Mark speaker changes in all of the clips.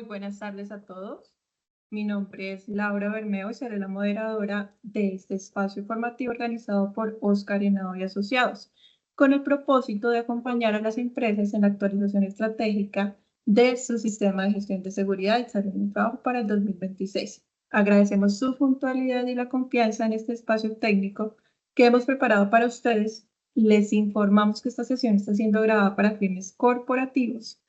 Speaker 1: Muy buenas tardes a todos. Mi nombre es Laura Bermeo y seré la moderadora de este espacio formativo organizado por Oscar Henao y Asociados, con el propósito de acompañar a las empresas en la actualización estratégica de su sistema de gestión de seguridad y salud en el trabajo para el 2026. Agradecemos su puntualidad y la confianza en este espacio técnico que hemos preparado para ustedes. Les informamos que esta sesión está siendo grabada para fines corporativos.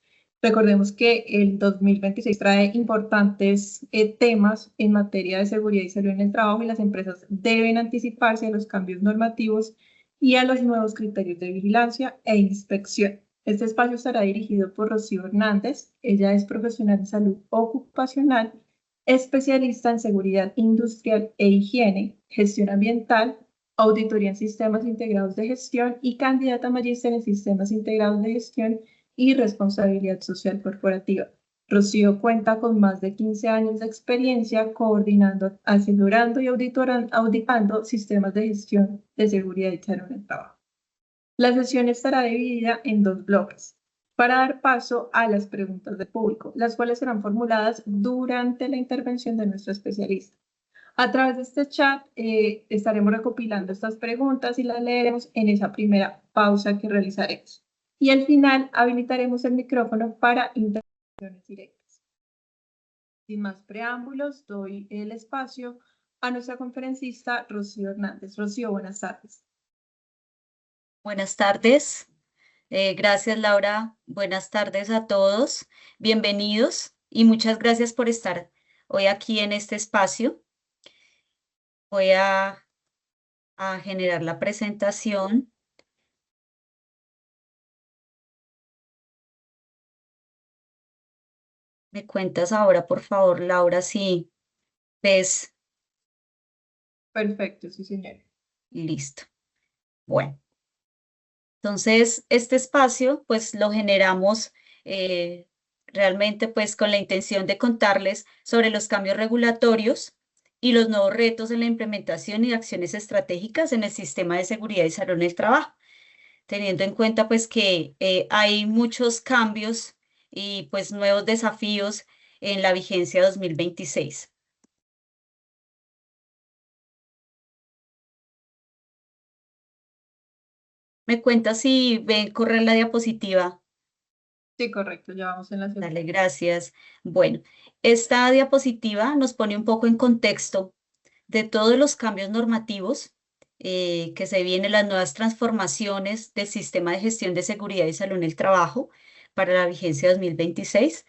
Speaker 1: Recordemos que el 2026 trae importantes temas en materia de seguridad y salud en el trabajo y las empresas deben anticiparse a los cambios normativos y a los nuevos criterios de vigilancia e inspección. Este espacio estará dirigido por Rocío Hernández. Ella es profesional de salud ocupacional, especialista en seguridad industrial e higiene, gestión ambiental, auditoría en sistemas integrados de gestión y candidata a magíster en sistemas integrados de gestión y responsabilidad social corporativa. Rocío cuenta con más de 15 años de experiencia coordinando, asegurando y auditando sistemas de gestión de seguridad y salud en el trabajo. La sesión estará dividida en dos bloques para dar paso a las preguntas del público, las cuales serán formuladas durante la intervención de nuestro especialista. A través de este chat estaremos recopilando estas preguntas y las leeremos en esa primera pausa que realizaremos. Y al final habilitaremos el micrófono para intervenciones directas. Sin más preámbulos, doy el espacio a nuestra conferencista Rocío Hernández. Rocío, buenas tardes.
Speaker 2: Buenas tardes. Gracias, Laura. Buenas tardes a todos. Bienvenidos y muchas gracias por estar hoy aquí en este espacio. Voy a generar la presentación. ¿Me cuentas ahora, por favor, Laura, si ves?
Speaker 1: Perfecto, sí, señora.
Speaker 2: Listo. Bueno. Entonces, este espacio, pues, lo generamos realmente, pues, con la intención de contarles sobre los cambios regulatorios y los nuevos retos en la implementación y acciones estratégicas en el sistema de seguridad y salud en el trabajo, teniendo en cuenta, pues, que hay muchos cambios y, pues, nuevos desafíos en la vigencia 2026. ¿Me cuentas si ven correr la diapositiva?
Speaker 1: Sí, correcto, ya vamos en la segunda.
Speaker 2: Dale, gracias. Bueno, esta diapositiva nos pone un poco en contexto de todos los cambios normativos que se vienen, las nuevas transformaciones del sistema de gestión de seguridad y salud en el trabajo para la vigencia 2026,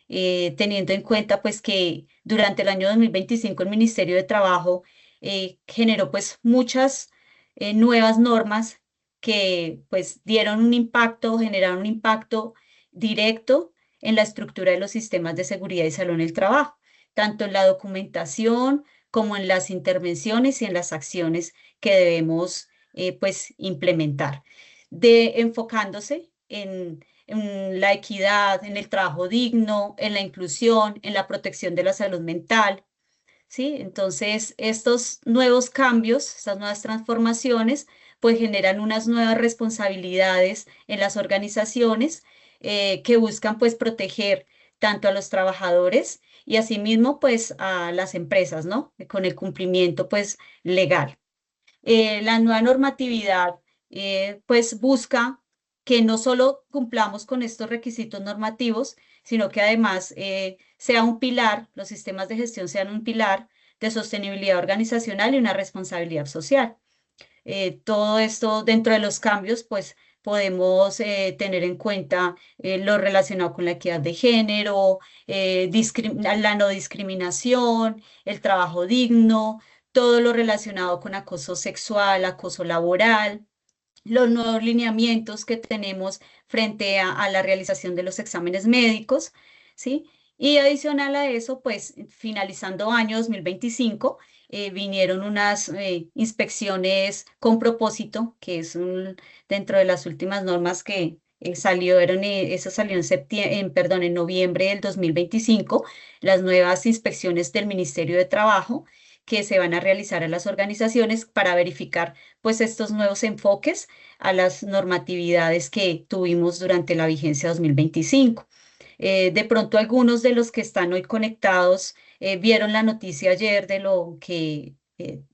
Speaker 2: teniendo en cuenta pues que durante el año 2025 el Ministerio de Trabajo generó pues muchas nuevas normas que pues dieron un impacto, generaron un impacto directo en la estructura de los sistemas de seguridad y salud en el trabajo, tanto en la documentación como en las intervenciones y en las acciones que debemos pues implementar, enfocándose en la equidad, en el trabajo digno, en la inclusión, en la protección de la salud mental. ¿Sí? Entonces, estos nuevos cambios, estas nuevas transformaciones, pues generan unas nuevas responsabilidades en las organizaciones que buscan pues proteger tanto a los trabajadores y asimismo pues a las empresas, ¿no? Con el cumplimiento pues legal. La nueva normatividad pues busca que no solo cumplamos con estos requisitos normativos, sino que además sea un pilar, los sistemas de gestión sean un pilar de sostenibilidad organizacional y una responsabilidad social. Todo esto dentro de los cambios, pues podemos tener en cuenta lo relacionado con la equidad de género, la no discriminación, el trabajo digno, todo lo relacionado con acoso sexual, acoso laboral, los nuevos lineamientos que tenemos frente a la realización de los exámenes médicos, ¿sí? Y adicional a eso, pues finalizando año 2025, vinieron unas inspecciones con propósito, que es dentro de las últimas normas que eso salió en noviembre del 2025, las nuevas inspecciones del Ministerio de Trabajo que se van a realizar a las organizaciones para verificar pues estos nuevos enfoques a las normatividades que tuvimos durante la vigencia 2025. De pronto algunos de los que están hoy conectados vieron la noticia ayer de lo que,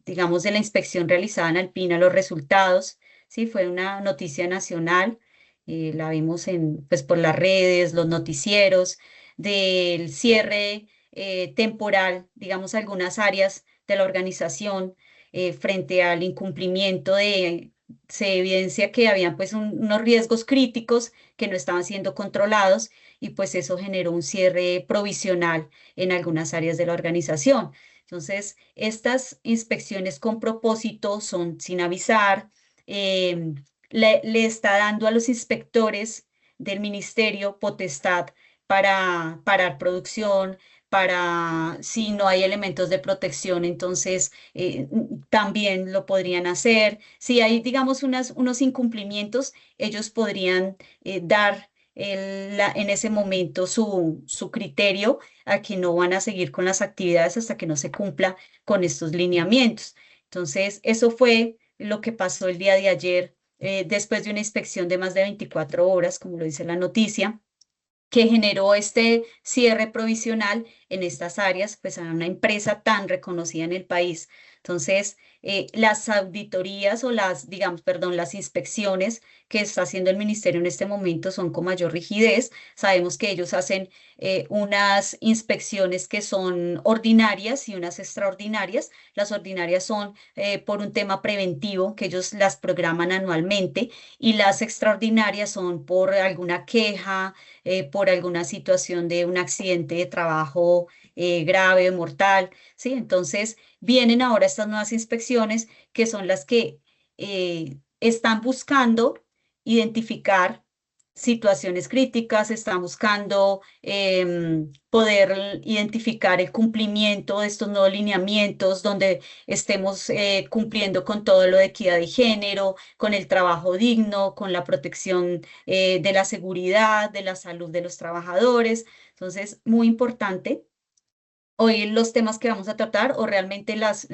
Speaker 2: digamos, de la inspección realizada en Alpina, los resultados, ¿sí? Fue una noticia nacional, la vimos pues, por las redes, los noticieros, del cierre temporal, digamos, algunas áreas de la organización frente al incumplimiento se evidencia que habían pues unos riesgos críticos que no estaban siendo controlados y pues eso generó un cierre provisional en algunas áreas de la organización. Entonces, estas inspecciones con propósito son sin avisar, eh, le está dando a los inspectores del ministerio potestad para parar producción, para si no hay elementos de protección, entonces también lo podrían hacer. Si hay, digamos, unos incumplimientos, ellos podrían dar en ese momento su criterio a que no van a seguir con las actividades hasta que no se cumpla con estos lineamientos. Entonces, eso fue lo que pasó el día de ayer, después de una inspección de más de 24 horas, como lo dice la noticia que generó este cierre provisional en estas áreas, pues a una empresa tan reconocida en el país. Entonces, las auditorías o digamos, perdón, las inspecciones que está haciendo el ministerio en este momento son con mayor rigidez. Sabemos que ellos hacen unas inspecciones que son ordinarias y unas extraordinarias. Las ordinarias son por un tema preventivo, que ellos las programan anualmente, y las extraordinarias son por alguna queja por alguna situación de un accidente de trabajo grave, mortal, ¿sí? Entonces, vienen ahora estas nuevas inspecciones que son las que están buscando identificar situaciones críticas, están buscando poder identificar el cumplimiento de estos nuevos lineamientos donde estemos cumpliendo con todo lo de equidad de género, con el trabajo digno, con la protección de la seguridad, de la salud de los trabajadores. Entonces, muy importante. Hoy los temas que vamos a tratar o realmente las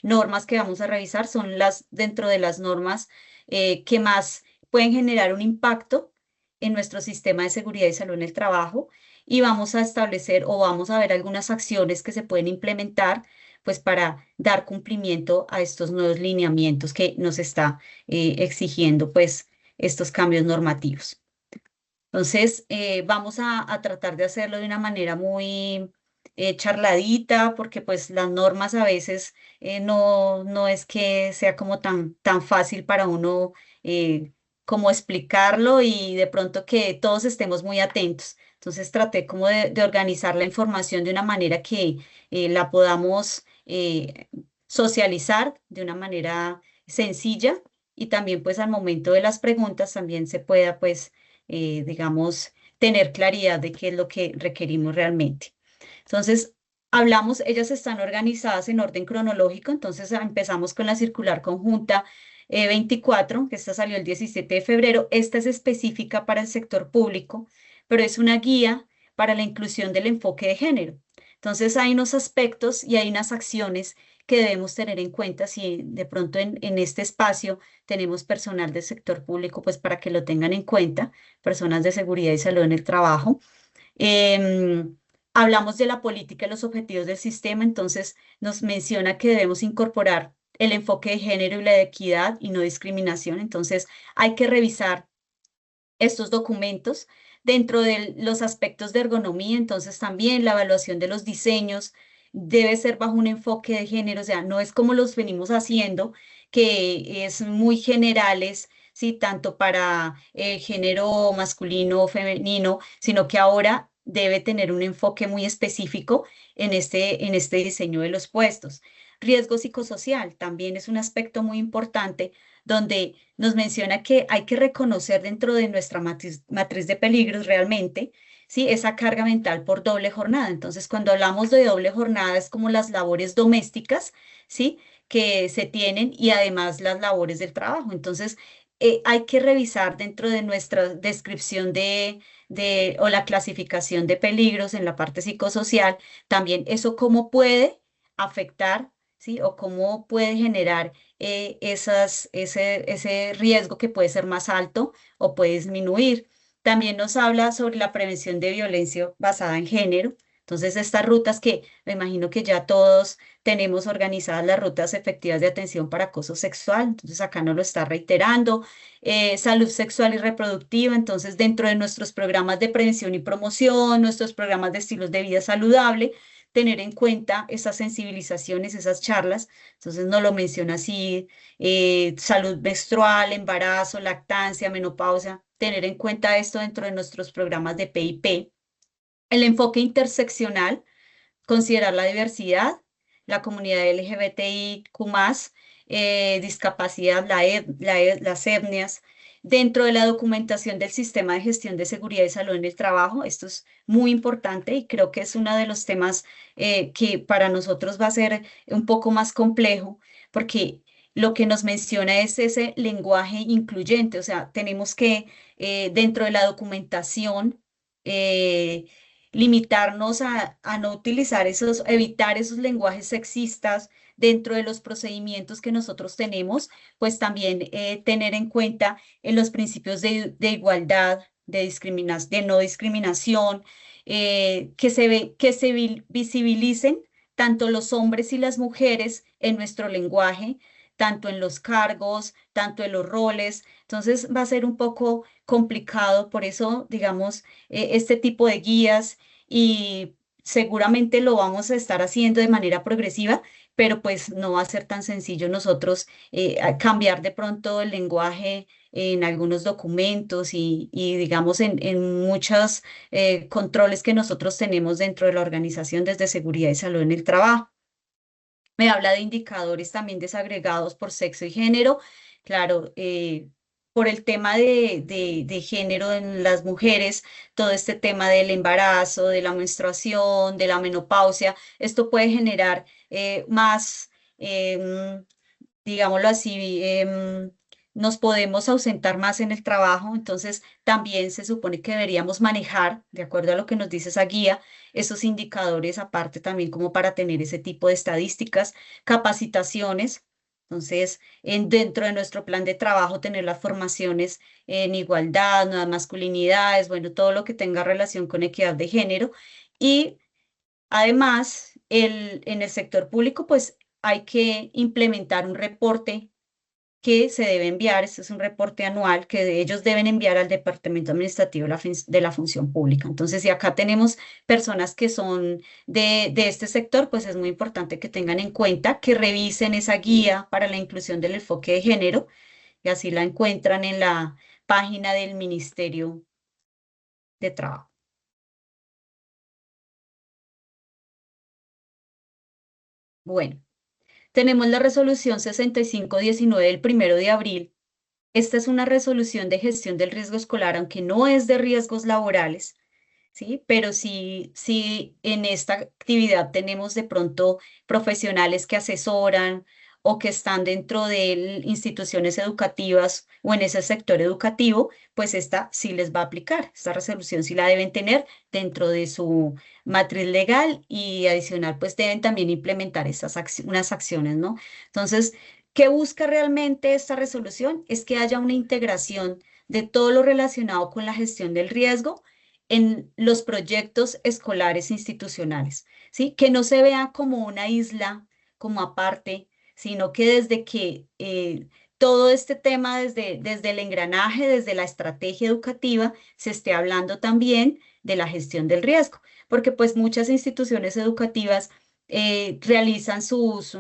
Speaker 2: normas que vamos a revisar son las dentro de las normas que más pueden generar un impacto en nuestro sistema de seguridad y salud en el trabajo y vamos a establecer o vamos a ver algunas acciones que se pueden implementar pues para dar cumplimiento a estos nuevos lineamientos que nos está exigiendo pues estos cambios normativos. Entonces, vamos a tratar de hacerlo de una manera muy charladita, porque pues las normas a veces no es que sea como tan fácil para uno como explicarlo y de pronto que todos estemos muy atentos. Entonces, traté como de organizar la información de una manera que la podamos socializar de una manera sencilla y también pues al momento de las preguntas también se pueda pues digamos, tener claridad de qué es lo que requerimos realmente. Entonces, hablamos, ellas están organizadas en orden cronológico, entonces empezamos con la circular conjunta 24, que esta salió el 17 de febrero. Esta es específica para el sector público, pero es una guía para la inclusión del enfoque de género. Entonces, hay unos aspectos y hay unas acciones que debemos tener en cuenta si de pronto en este espacio tenemos personal del sector público, pues para que lo tengan en cuenta, personas de seguridad y salud en el trabajo. Em, Hablamos de la política y los objetivos del sistema, entonces nos menciona que debemos incorporar el enfoque de género y la de equidad y no discriminación, entonces hay que revisar estos documentos dentro de los aspectos de ergonomía, entonces también la evaluación de los diseños debe ser bajo un enfoque de género, o sea, no es como los venimos haciendo, que es muy generales, sí, tanto para el género masculino o femenino, sino que ahora debe tener un enfoque muy específico en este diseño de los puestos. Riesgo psicosocial también es un aspecto muy importante donde nos menciona que hay que reconocer dentro de nuestra matriz de peligros realmente, ¿sí? Esa carga mental por doble jornada. Entonces, cuando hablamos de doble jornada es como las labores domésticas, ¿sí? Que se tienen y además las labores del trabajo. Entonces, hay que revisar dentro de nuestra descripción o la clasificación de peligros en la parte psicosocial, también eso cómo puede afectar, ¿sí? O cómo puede generar ese riesgo que puede ser más alto o puede disminuir. También nos habla sobre la prevención de violencia basada en género. Entonces, estas rutas que me imagino que ya todos tenemos organizadas las rutas efectivas de atención para acoso sexual. Entonces, acá nos lo está reiterando. Salud sexual y reproductiva. Entonces, dentro de nuestros programas de prevención y promoción, nuestros programas de estilos de vida saludable, tener en cuenta esas sensibilizaciones, esas charlas. Entonces, nos lo menciona así, salud menstrual, embarazo, lactancia, menopausia, tener en cuenta esto dentro de nuestros programas de PIP. El enfoque interseccional, considerar la diversidad, la comunidad LGBTIQ+, discapacidad, las etnias, dentro de la documentación del sistema de gestión de seguridad y salud en el trabajo. Esto es muy importante y creo que es uno de los temas que para nosotros va a ser un poco más complejo, porque lo que nos menciona es ese lenguaje incluyente, o sea, tenemos que dentro de la documentación, eh, limitarnos a no utilizar esos, evitar esos lenguajes sexistas dentro de los procedimientos que nosotros tenemos, pues también tener en cuenta en los principios de igualdad, de no discriminación, que se visibilicen tanto los hombres y las mujeres en nuestro lenguaje, tanto en los cargos, tanto en los roles. Entonces va a ser un poco complicado, por eso, digamos, este tipo de guías y seguramente lo vamos a estar haciendo de manera progresiva, pero pues no va a ser tan sencillo nosotros cambiar de pronto el lenguaje en algunos documentos y digamos en muchos controles que nosotros tenemos dentro de la organización desde seguridad y salud en el trabajo. Me habla de indicadores también desagregados por sexo y género. Claro, por el tema de género en las mujeres, todo este tema del embarazo, de la menstruación, de la menopausia, esto puede generar más, digámoslo así, nos podemos ausentar más en el trabajo, entonces también se supone que deberíamos manejar, de acuerdo a lo que nos dice esa guía, esos indicadores aparte también como para tener ese tipo de estadísticas, capacitaciones. Entonces, dentro de nuestro plan de trabajo, tener las formaciones en igualdad, nuevas masculinidades, bueno, todo lo que tenga relación con equidad de género. Y además, en el sector público, pues hay que implementar un reporte que se debe enviar, este es un reporte anual que ellos deben enviar al Departamento Administrativo de la Función Pública. Entonces, si acá tenemos personas que son de este sector, pues es muy importante que tengan en cuenta que revisen esa guía para la inclusión del enfoque de género y así la encuentran en la página del Ministerio de Trabajo. Bueno, tenemos la resolución 6519 del 1 de abril. Esta es una resolución de gestión del riesgo escolar, aunque no es de riesgos laborales, ¿sí? Pero sí en esta actividad tenemos de pronto profesionales que asesoran o que están dentro de instituciones educativas o en ese sector educativo, pues esta sí les va a aplicar. Esta resolución sí la deben tener dentro de su matriz legal y adicional, pues deben también implementar unas acciones, ¿no? Entonces, ¿qué busca realmente esta resolución? Es que haya una integración de todo lo relacionado con la gestión del riesgo en los proyectos escolares institucionales, ¿sí? Que no se vea como una isla, como aparte, sino que desde que todo este tema, desde el engranaje, desde la estrategia educativa, se esté hablando también de la gestión del riesgo, porque pues muchas instituciones educativas realizan sus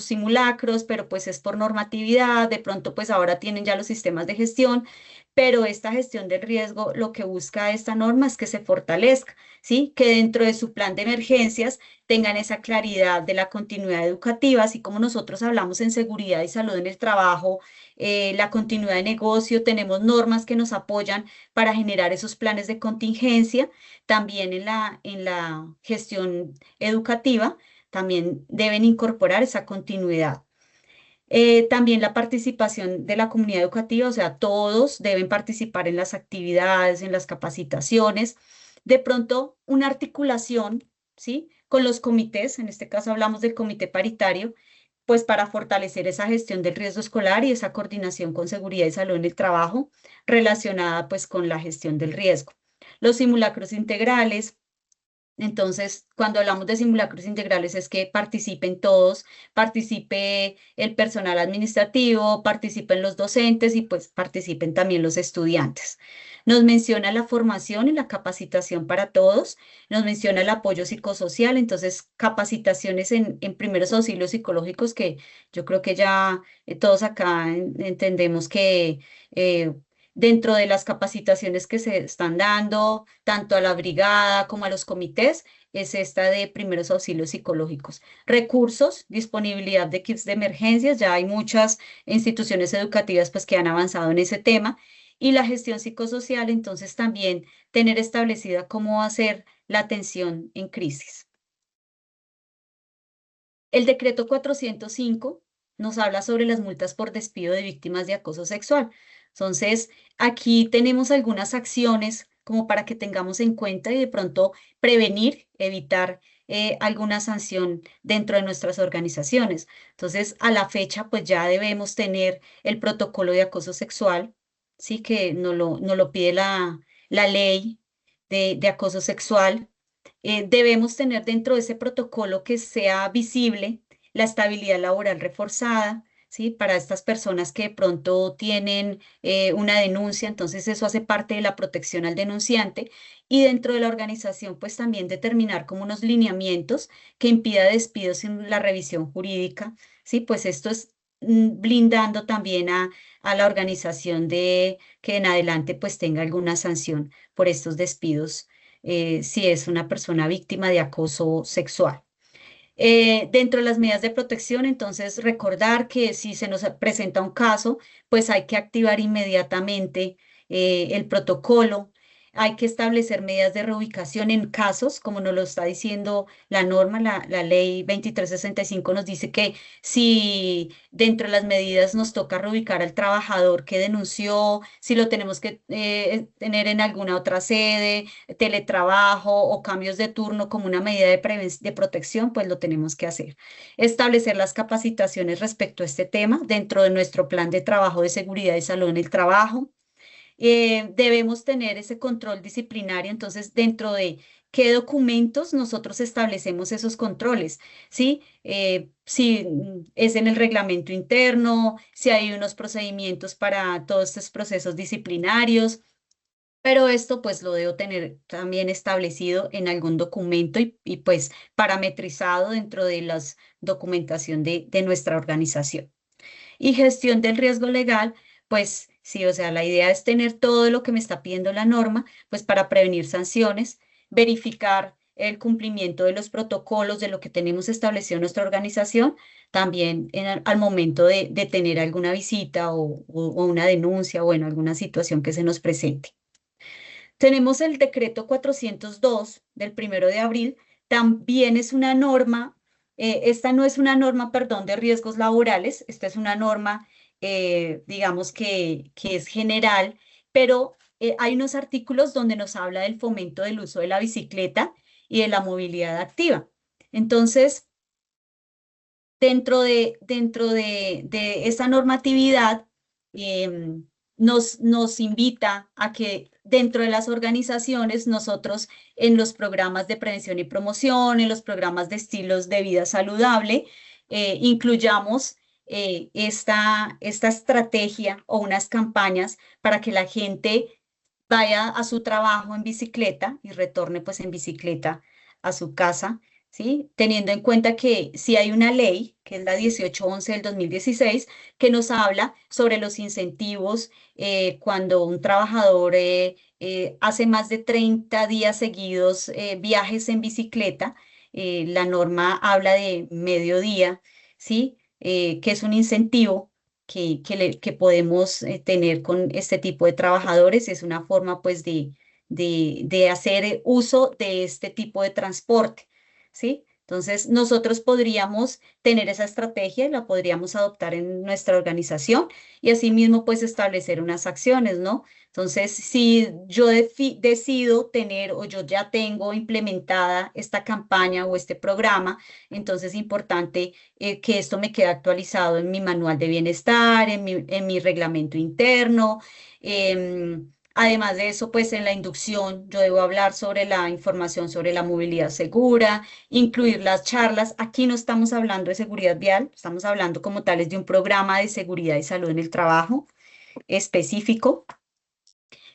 Speaker 2: simulacros, pero pues es por normatividad, de pronto pues ahora tienen ya los sistemas de gestión, pero esta gestión del riesgo lo que busca esta norma es que se fortalezca, ¿sí? Que dentro de su plan de emergencias tengan esa claridad de la continuidad educativa, así como nosotros hablamos en seguridad y salud en el trabajo, la continuidad de negocio, tenemos normas que nos apoyan para generar esos planes de contingencia, también en la gestión educativa, también deben incorporar esa continuidad. También la participación de la comunidad educativa, o sea, todos deben participar en las actividades, en las capacitaciones. De pronto, una articulación, ¿sí? Con los comités, en este caso hablamos del comité paritario, pues para fortalecer esa gestión del riesgo escolar y esa coordinación con seguridad y salud en el trabajo relacionada pues con la gestión del riesgo. Los simulacros integrales. Entonces, cuando hablamos de simulacros integrales es que participen todos, participe el personal administrativo, participen los docentes y pues participen también los estudiantes. Nos menciona la formación y la capacitación para todos, nos menciona el apoyo psicosocial, entonces capacitaciones en primeros auxilios psicológicos que yo creo que ya todos acá entendemos que dentro de las capacitaciones que se están dando, tanto a la brigada como a los comités, es esta de primeros auxilios psicológicos. Recursos, disponibilidad de kits de emergencias, ya hay muchas instituciones educativas pues que han avanzado en ese tema. Y la gestión psicosocial, entonces también tener establecida cómo va a ser la atención en crisis. El decreto 405 nos habla sobre las multas por despido de víctimas de acoso sexual. Entonces, aquí tenemos algunas acciones como para que tengamos en cuenta y de pronto prevenir, evitar alguna sanción dentro de nuestras organizaciones. Entonces, a la fecha, pues ya debemos tener el protocolo de acoso sexual, sí, que nos lo pide la ley de acoso sexual. Debemos tener dentro de ese protocolo que sea visible la estabilidad laboral reforzada, ¿sí? Para estas personas que de pronto tienen una denuncia, entonces eso hace parte de la protección al denunciante y dentro de la organización pues también determinar como unos lineamientos que impida despidos sin la revisión jurídica, ¿sí? Pues esto es blindando también a la organización de que en adelante pues tenga alguna sanción por estos despidos si es una persona víctima de acoso sexual. Dentro de las medidas de protección, entonces recordar que si se nos presenta un caso, pues hay que activar inmediatamente el protocolo. Hay que establecer medidas de reubicación en casos, como nos lo está diciendo la norma, la ley 2365 nos dice que si dentro de las medidas nos toca reubicar al trabajador que denunció, si lo tenemos que tener en alguna otra sede, teletrabajo o cambios de turno como una medida de protección, pues lo tenemos que hacer. Establecer las capacitaciones respecto a este tema dentro de nuestro plan de trabajo de seguridad y salud en el trabajo. Debemos tener ese control disciplinario, entonces dentro de qué documentos nosotros establecemos esos controles, ¿sí? Si es en el reglamento interno, si hay unos procedimientos para todos estos procesos disciplinarios, pero esto pues lo debo tener también establecido en algún documento y pues parametrizado dentro de la documentación de nuestra organización. Y gestión del riesgo legal, pues sí, o sea, la idea es tener todo lo que me está pidiendo la norma, pues para prevenir sanciones, verificar el cumplimiento de los protocolos de lo que tenemos establecido en nuestra organización, también al momento de tener alguna visita o una denuncia o bueno, alguna situación que se nos presente. Tenemos el decreto 402 del 1 de abril, también es una norma, esta no es una norma, perdón, de riesgos laborales, esta es una norma, digamos que es general, pero hay unos artículos donde nos habla del fomento del uso de la bicicleta y de la movilidad activa. Entonces, dentro de esa normatividad, nos invita a que dentro de las organizaciones nosotros en los programas de prevención y promoción, en los programas de estilos de vida saludable, incluyamos esta estrategia o unas campañas para que la gente vaya a su trabajo en bicicleta y retorne pues en bicicleta a su casa, ¿sí? Teniendo en cuenta que si hay una ley, que es la 1811 del 2016, que nos habla sobre los incentivos cuando un trabajador hace más de 30 días seguidos viajes en bicicleta, la norma habla de mediodía, ¿sí? Que es un incentivo que podemos tener con este tipo de trabajadores. Es una forma pues de hacer uso de este tipo de transporte, ¿sí? Entonces, nosotros podríamos tener esa estrategia y la podríamos adoptar en nuestra organización y asimismo, pues, establecer unas acciones, ¿no? Entonces, si yo decido tener o yo ya tengo implementada esta campaña o este programa, entonces es importante que esto me quede actualizado en mi manual de bienestar, en mi reglamento interno. Además de eso, pues en la inducción yo debo hablar sobre la información sobre la movilidad segura, incluir las charlas. Aquí no estamos hablando de seguridad vial, estamos hablando como tales de un programa de seguridad y salud en el trabajo específico.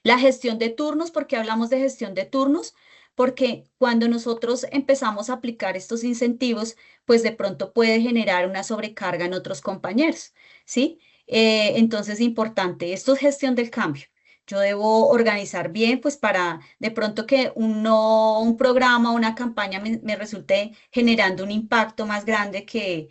Speaker 2: La gestión de turnos, ¿por qué hablamos de gestión de turnos? Porque cuando nosotros empezamos a aplicar estos incentivos, pues de pronto puede generar una sobrecarga en otros compañeros, ¿sí? Entonces, importante, esto es gestión del cambio. Yo debo organizar bien, pues para de pronto que un programa, una campaña me resulte generando un impacto más grande que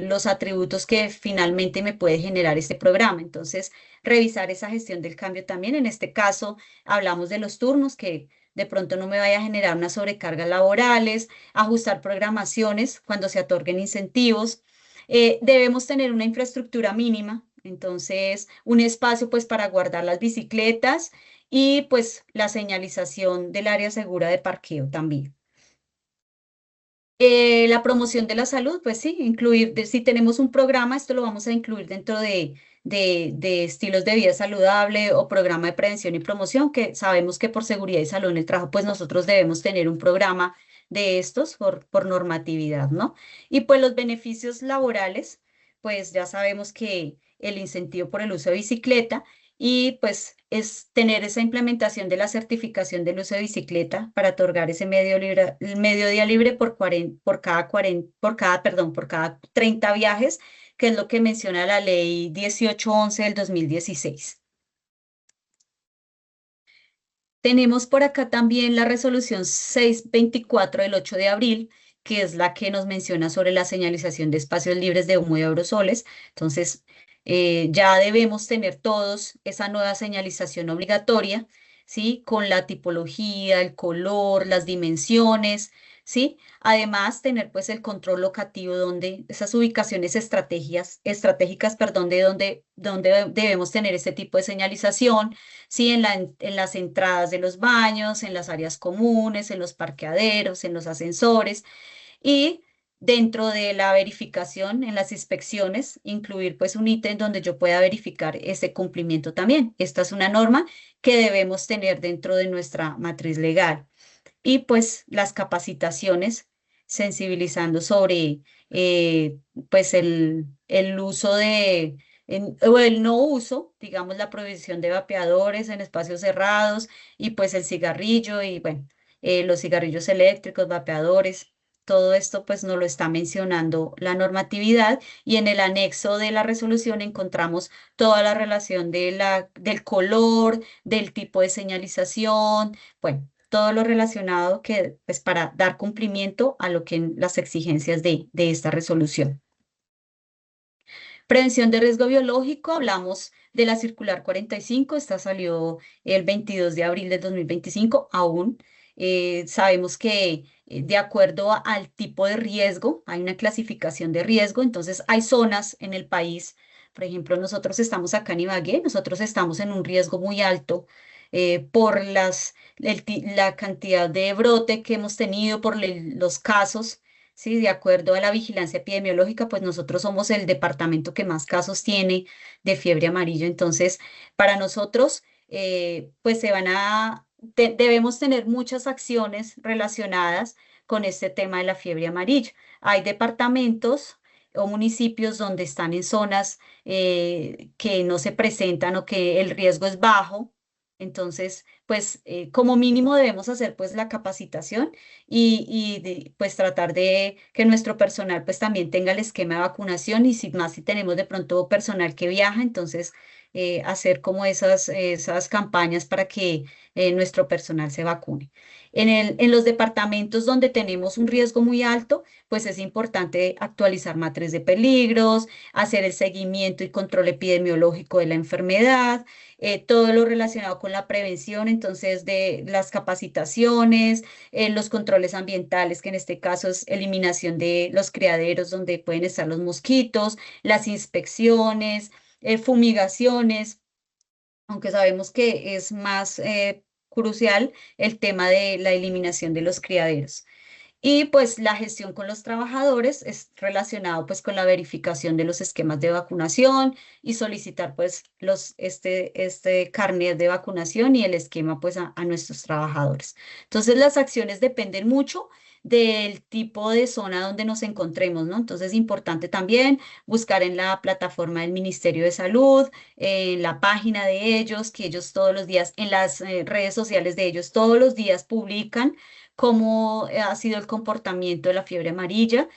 Speaker 2: los atributos que finalmente me puede generar este programa. Entonces, revisar esa gestión del cambio también. En este caso, hablamos de los turnos, que de pronto no me vaya a generar unas sobrecargas laborales, ajustar programaciones cuando se otorguen incentivos. Debemos tener una infraestructura mínima, entonces un espacio pues para guardar las bicicletas y pues la señalización del área segura de parqueo también. La promoción de la salud, pues sí, incluir, si tenemos un programa, esto lo vamos a incluir dentro de estilos de vida saludable o programa de prevención y promoción, que sabemos que por seguridad y salud en el trabajo, pues nosotros debemos tener un programa de estos por normatividad, ¿no? Y pues los beneficios laborales, pues ya sabemos que el incentivo por el uso de bicicleta y pues es tener esa implementación de la certificación del uso de bicicleta para otorgar ese medio día libre por cada 30 viajes, que es lo que menciona la ley 1811 del 2016. Tenemos por acá también la resolución 624 del 8 de abril, que es la que nos menciona sobre la señalización de espacios libres de humo y aerosoles. Entonces, ya debemos tener todos esa nueva señalización obligatoria, ¿sí? Con la tipología, el color, las dimensiones, ¿sí? Además, tener pues el control locativo donde esas ubicaciones estratégicas, perdón, de donde debemos tener este tipo de señalización, ¿sí? En las entradas de los baños, en las áreas comunes, en los parqueaderos, en los ascensores y dentro de la verificación, en las inspecciones, incluir pues un ítem donde yo pueda verificar ese cumplimiento también. Esta es una norma que debemos tener dentro de nuestra matriz legal. Y pues las capacitaciones, sensibilizando sobre pues el uso o el no uso, digamos, la prohibición de vapeadores en espacios cerrados y pues el cigarrillo y bueno, los cigarrillos eléctricos, vapeadores. Todo esto pues nos lo está mencionando la normatividad y en el anexo de la resolución encontramos toda la relación del color, del tipo de señalización, bueno, todo lo relacionado que, pues, para dar cumplimiento a lo que las exigencias de esta resolución. Prevención de riesgo biológico, hablamos de la circular 45, esta salió el 22 de abril del 2025, aún sabemos que de acuerdo al tipo de riesgo, hay una clasificación de riesgo, entonces hay zonas en el país, por ejemplo, nosotros estamos acá en Ibagué, nosotros estamos en un riesgo muy alto por la cantidad de brote que hemos tenido, por los casos. Sí, de acuerdo a la vigilancia epidemiológica, pues nosotros somos el departamento que más casos tiene de fiebre amarilla. Entonces, para nosotros, pues debemos tener muchas acciones relacionadas con este tema de la fiebre amarilla. Hay departamentos o municipios donde están en zonas que no se presentan o que el riesgo es bajo. Entonces, pues como mínimo debemos hacer pues la capacitación pues tratar de que nuestro personal pues también tenga el esquema de vacunación y si tenemos de pronto personal que viaja, entonces hacer como esas campañas para que nuestro personal se vacune. En los departamentos donde tenemos un riesgo muy alto, pues es importante actualizar matriz de peligros, hacer el seguimiento y control epidemiológico de la enfermedad, todo lo relacionado con la prevención, entonces de las capacitaciones, los controles ambientales, que en este caso es eliminación de los criaderos donde pueden estar los mosquitos, las inspecciones, fumigaciones, aunque sabemos que es más crucial el tema de la eliminación de los criaderos. Y pues la gestión con los trabajadores es relacionado pues con la verificación de los esquemas de vacunación y solicitar pues este carnet de vacunación y el esquema pues a nuestros trabajadores. Entonces las acciones dependen mucho del tipo de zona donde nos encontremos, ¿no? Entonces es importante también buscar en la plataforma del Ministerio de Salud, en la página de ellos, que ellos todos los días, en las redes sociales de ellos, todos los días publican cómo ha sido el comportamiento de la fiebre amarilla.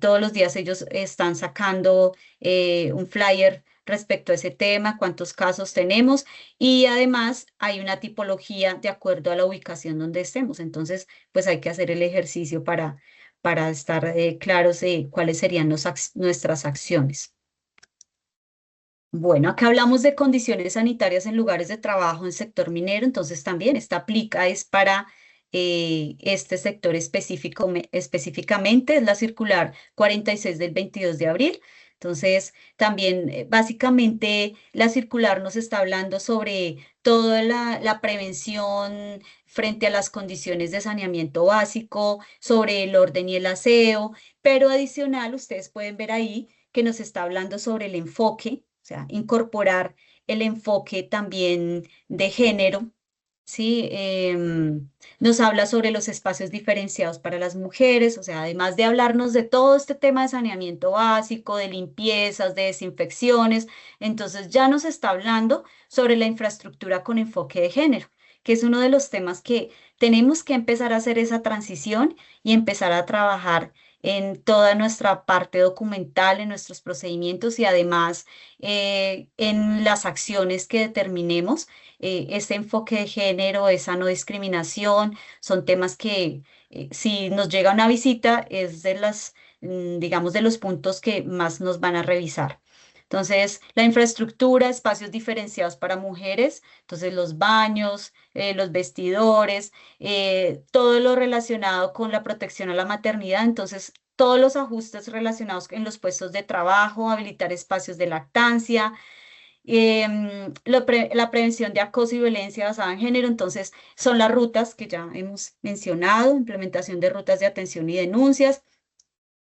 Speaker 2: Todos los días ellos están sacando un flyer respecto a ese tema, cuántos casos tenemos y además hay una tipología de acuerdo a la ubicación donde estemos. Entonces, pues hay que hacer el ejercicio para estar claros de cuáles serían nuestras acciones. Bueno, acá hablamos de condiciones sanitarias en lugares de trabajo en sector minero, entonces también esta aplica es para este sector específicamente, es la circular 46 del 22 de abril. Entonces, también básicamente la circular nos está hablando sobre toda la prevención frente a las condiciones de saneamiento básico, sobre el orden y el aseo, pero adicional, ustedes pueden ver ahí que nos está hablando sobre el enfoque, o sea, incorporar el enfoque también de género, ¿sí? Nos habla sobre los espacios diferenciados para las mujeres, o sea, además de hablarnos de todo este tema de saneamiento básico, de limpiezas, de desinfecciones, entonces ya nos está hablando sobre la infraestructura con enfoque de género, que es uno de los temas que tenemos que empezar a hacer esa transición y empezar a trabajar en toda nuestra parte documental, en nuestros procedimientos y además en las acciones que determinemos. Este enfoque de género, esa no discriminación, son temas que si nos llega una visita es de digamos, de los puntos que más nos van a revisar. Entonces, la infraestructura, espacios diferenciados para mujeres, entonces los baños, los vestidores, todo lo relacionado con la protección a la maternidad, entonces todos los ajustes relacionados en los puestos de trabajo, habilitar espacios de lactancia, la prevención de acoso y violencia basada en género, entonces son las rutas que ya hemos mencionado, implementación de rutas de atención y denuncias,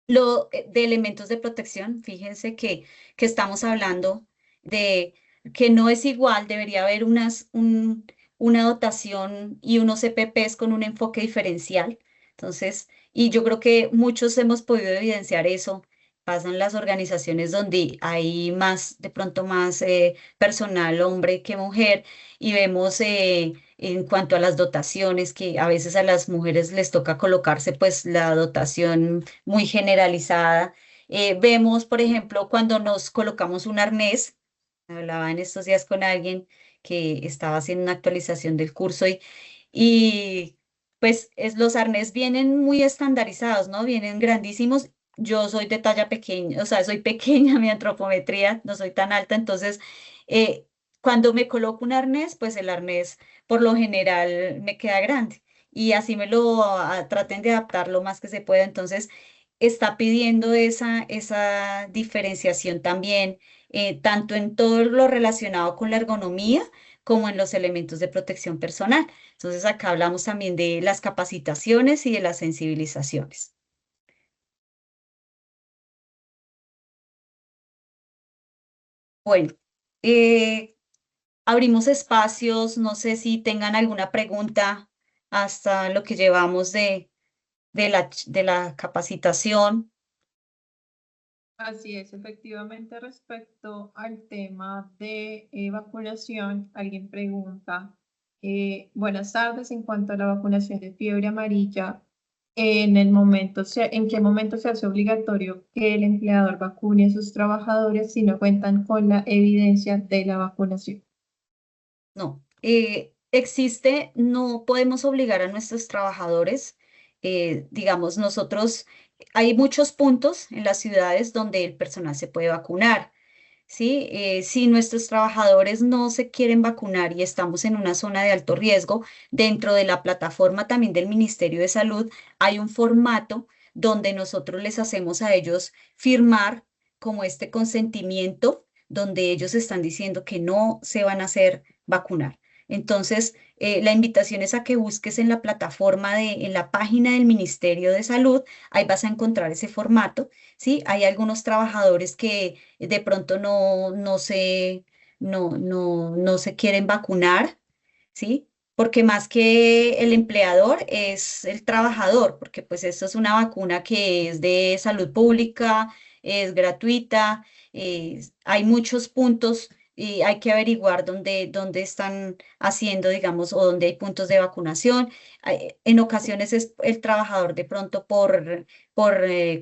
Speaker 2: de elementos de protección, fíjense que estamos hablando de que no es igual, debería haber una dotación y unos EPPs con un enfoque diferencial. Entonces, y yo creo que muchos hemos podido evidenciar eso. Pasan las organizaciones donde hay más, de pronto más personal hombre que mujer y vemos en cuanto a las dotaciones que a veces a las mujeres les toca colocarse pues la dotación muy generalizada. Vemos, por ejemplo, cuando nos colocamos un arnés, hablaba en estos días con alguien que estaba haciendo una actualización del curso y pues los arnés vienen muy estandarizados, ¿no? Vienen grandísimos. Yo soy de talla pequeña, o sea, soy pequeña, mi antropometría, no soy tan alta, entonces eh, cuando me coloco un arnés, pues el arnés por lo general me queda grande y así traten de adaptar lo más que se pueda. Entonces, está pidiendo esa diferenciación también, tanto en todo lo relacionado con la ergonomía como en los elementos de protección personal. Entonces, acá hablamos también de las capacitaciones y de las sensibilizaciones. Bueno, eh, abrimos espacios, no sé si tengan alguna pregunta hasta lo que llevamos de la capacitación.
Speaker 1: Así es, efectivamente, respecto al tema de vacunación, alguien pregunta, buenas tardes, en cuanto a la vacunación de fiebre amarilla, ¿en qué momento se hace obligatorio que el empleador vacune a sus trabajadores si no cuentan con la evidencia de la vacunación?
Speaker 2: No, no podemos obligar a nuestros trabajadores, digamos, hay muchos puntos en las ciudades donde el personal se puede vacunar. ¿sí? Si nuestros trabajadores no se quieren vacunar y estamos en una zona de alto riesgo, dentro de la plataforma también del Ministerio de Salud hay un formato donde nosotros les hacemos a ellos firmar como este consentimiento, donde ellos están diciendo que no se van a hacer vacunar. Entonces, la invitación es a que busques en la plataforma en la página del Ministerio de Salud, ahí vas a encontrar ese formato, ¿sí? Hay algunos trabajadores que de pronto no se quieren vacunar, ¿sí? Porque más que el empleador es el trabajador, porque pues esto es una vacuna que es de salud pública, es gratuita, hay muchos puntos y hay que averiguar dónde están haciendo, digamos, o dónde hay puntos de vacunación. En ocasiones es el trabajador de pronto por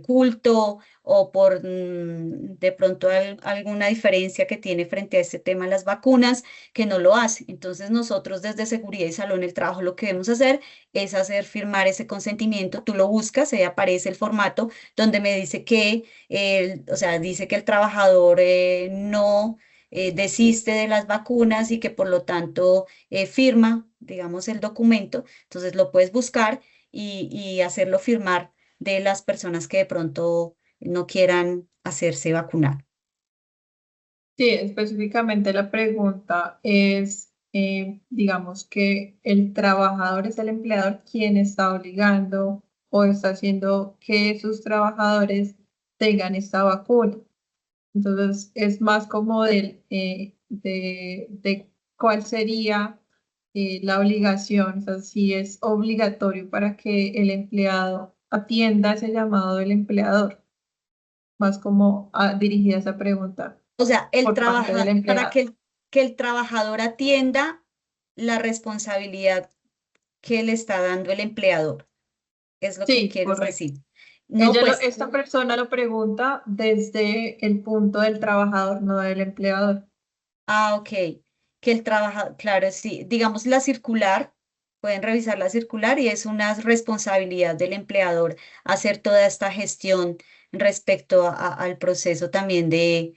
Speaker 2: culto o por de pronto alguna diferencia que tiene frente a este tema de las vacunas, que no lo hace. Entonces nosotros desde Seguridad y Salud en el Trabajo lo que debemos hacer es hacer firmar ese consentimiento. Tú lo buscas, ahí aparece el formato donde me dice que, o sea, dice que el trabajador no desiste de las vacunas y que por lo tanto firma, digamos, el documento. Entonces lo puedes buscar y hacerlo firmar de las personas que de pronto no quieran hacerse vacunar.
Speaker 1: Sí, específicamente la pregunta es, digamos que el trabajador es el empleador quien está obligando o está haciendo que sus trabajadores tengan esta vacuna. Entonces, es más como de cuál sería la obligación, o sea, si es obligatorio para que el empleado atienda ese llamado del empleador, más como dirigida esa pregunta
Speaker 2: O sea,
Speaker 1: por parte del
Speaker 2: para
Speaker 1: empleado.
Speaker 2: que el trabajador atienda la responsabilidad que le está dando el empleador, es lo que
Speaker 1: Sí,
Speaker 2: quieres
Speaker 1: correcto.
Speaker 2: decir. No, pues,
Speaker 1: Esta persona lo pregunta desde el punto del trabajador, no del empleador.
Speaker 2: ok, que el trabajador, claro, sí, digamos la circular, pueden revisar la circular y es una responsabilidad del empleador hacer toda esta gestión respecto al proceso también de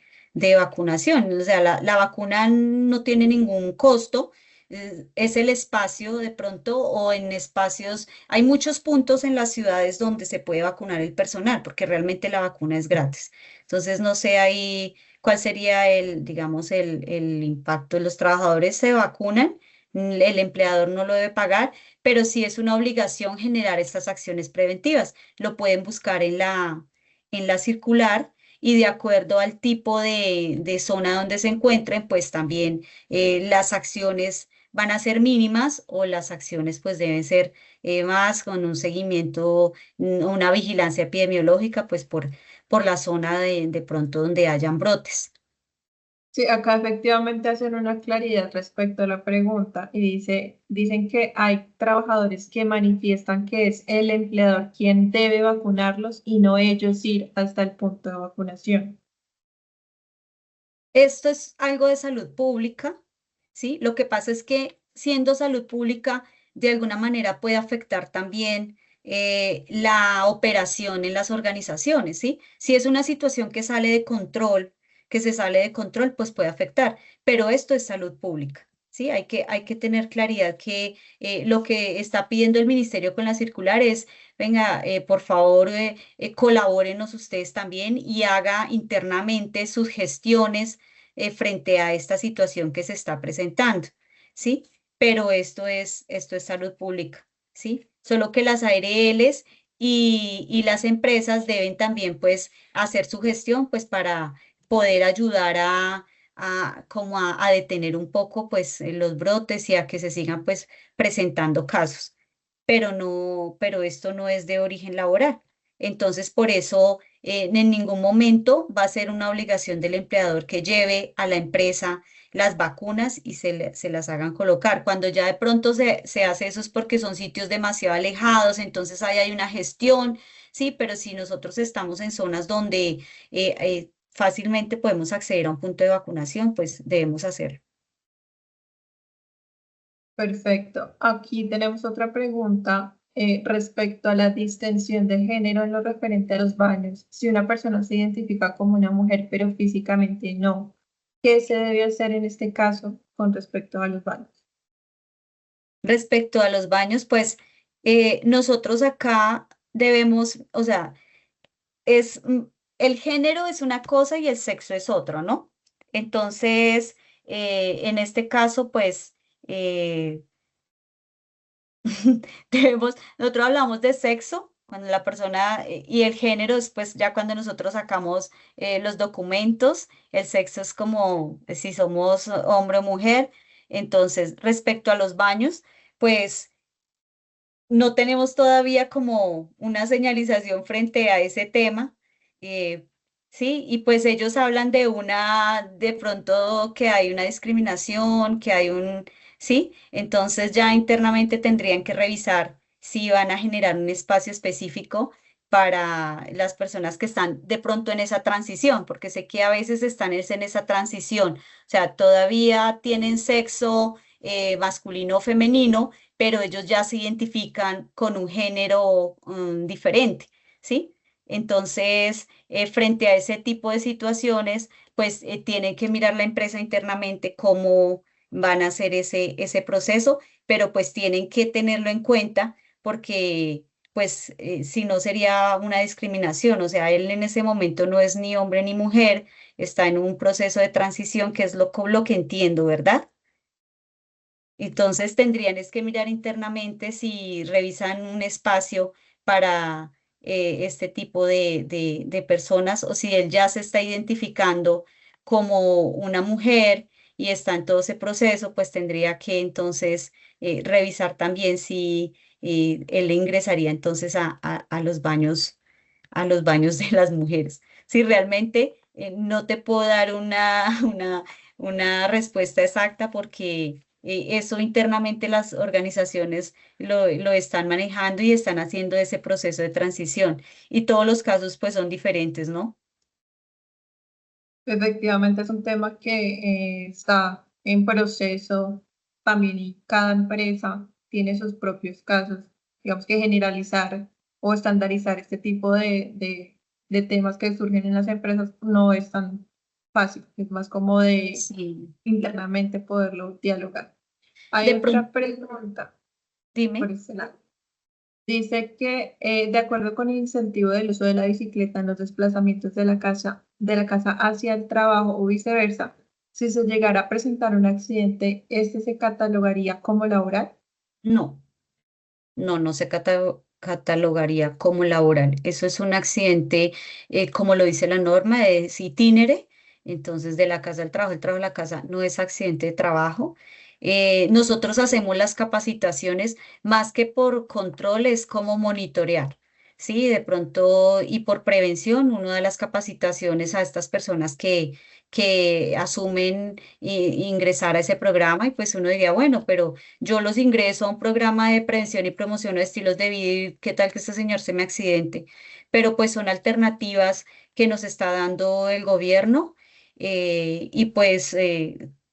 Speaker 2: vacunación. O sea, la vacuna no tiene ningún costo, es el espacio de pronto o en espacios, hay muchos puntos en las ciudades donde se puede vacunar el personal, porque realmente la vacuna es gratis. Entonces, no sé ahí cuál sería digamos, el impacto. Los trabajadores se vacunan, el empleador no lo debe pagar, pero sí es una obligación generar estas acciones preventivas. Lo pueden buscar en la circular y de acuerdo al tipo de zona donde se encuentren, pues también las acciones van a ser mínimas o las acciones pues deben ser más con un seguimiento, una vigilancia epidemiológica, pues por la zona de pronto donde hayan brotes.
Speaker 1: Sí, acá efectivamente hacen una claridad respecto a la pregunta y dicen que hay trabajadores que manifiestan que es el empleador quien debe vacunarlos y no ellos ir hasta el punto de vacunación.
Speaker 2: Esto es algo de salud pública, ¿sí? Lo que pasa es que siendo salud pública, de alguna manera puede afectar también la operación en las organizaciones, ¿sí? Si es una situación que sale de control, que se sale de control, pues puede afectar, pero esto es salud pública. Sí, hay que tener claridad que lo que está pidiendo el ministerio con la circular es, venga, por favor, colabórenos ustedes también y haga internamente sus gestiones frente a esta situación que se está presentando, ¿sí? Pero esto es salud pública, ¿sí? Solo que las ARLs y las empresas deben también, pues, hacer su gestión, pues, para poder ayudar como a detener un poco, pues, los brotes y a que se sigan, pues, presentando casos. Pero esto no es de origen laboral. Entonces, por eso en ningún momento va a ser una obligación del empleador que lleve a la empresa las vacunas y se las hagan colocar. Cuando ya de pronto se hace eso es porque son sitios demasiado alejados, entonces ahí hay una gestión, sí, pero si nosotros estamos en zonas donde fácilmente podemos acceder a un punto de vacunación, pues debemos hacerlo.
Speaker 1: Perfecto. Aquí tenemos otra pregunta respecto a la distensión de género en lo referente a los baños. Si una persona se identifica como una mujer, pero físicamente no, ¿Qué se debe hacer en este caso con respecto a los baños?
Speaker 2: Respecto a los baños, pues nosotros acá debemos, o sea, es, el género es una cosa y el sexo es otro, ¿no? Entonces, en este caso, pues, nosotros hablamos de sexo, cuando la persona, y el género es pues ya cuando nosotros sacamos los documentos, el sexo es como si somos hombre o mujer. Entonces, respecto a los baños, pues no tenemos todavía como una señalización frente a ese tema. eh, sí, y pues ellos hablan de de pronto que hay una discriminación, que hay sí, entonces ya internamente tendrían que revisar si van a generar un espacio específico para las personas que están de pronto en esa transición, porque sé que a veces están en esa transición, o sea, todavía tienen sexo masculino o femenino, pero ellos ya se identifican con un género diferente, ¿sí? Entonces, frente a ese tipo de situaciones, pues tienen que mirar la empresa internamente cómo van a hacer ese proceso, pero pues tienen que tenerlo en cuenta porque pues si no sería una discriminación, o sea, él en ese momento no es ni hombre ni mujer, está en un proceso de transición, que es lo que entiendo, ¿verdad? Entonces tendrían es que mirar internamente si revisan un espacio para este tipo de personas o si él ya se está identificando como una mujer y está en todo ese proceso, pues tendría que entonces revisar también si él ingresaría entonces a los baños de las mujeres. Si realmente no te puedo dar una respuesta exacta porque eso internamente las organizaciones lo están manejando y están haciendo ese proceso de transición. Y todos los casos pues son diferentes, ¿no?
Speaker 1: Efectivamente es un tema que está en proceso también y cada empresa tiene sus propios casos. Digamos que generalizar o estandarizar este tipo de temas que surgen en las empresas no es tan fácil, es más como de
Speaker 2: Sí.
Speaker 1: internamente poderlo dialogar. Hay
Speaker 2: De pronto,
Speaker 1: otra pregunta por
Speaker 2: dime.
Speaker 1: este lado. Dice que de acuerdo con el incentivo del uso de la bicicleta en los desplazamientos de la casa hacia el trabajo o viceversa, si se llegara a presentar un accidente, ¿este se catalogaría como laboral?
Speaker 2: No, no se catalogaría como laboral. Eso es un accidente, como lo dice la norma, es itinere. Entonces, de la casa al trabajo, el trabajo a la casa no es accidente de trabajo. Nosotros hacemos las capacitaciones más que por control, es como monitorear. Sí, de pronto, y por prevención, uno de las capacitaciones a estas personas que asumen ingresar a ese programa, y pues uno diría, bueno, pero yo los ingreso a un programa de prevención y promoción de estilos de vida y qué tal que este señor se me accidente, pero pues son alternativas que nos está dando el gobierno, y pues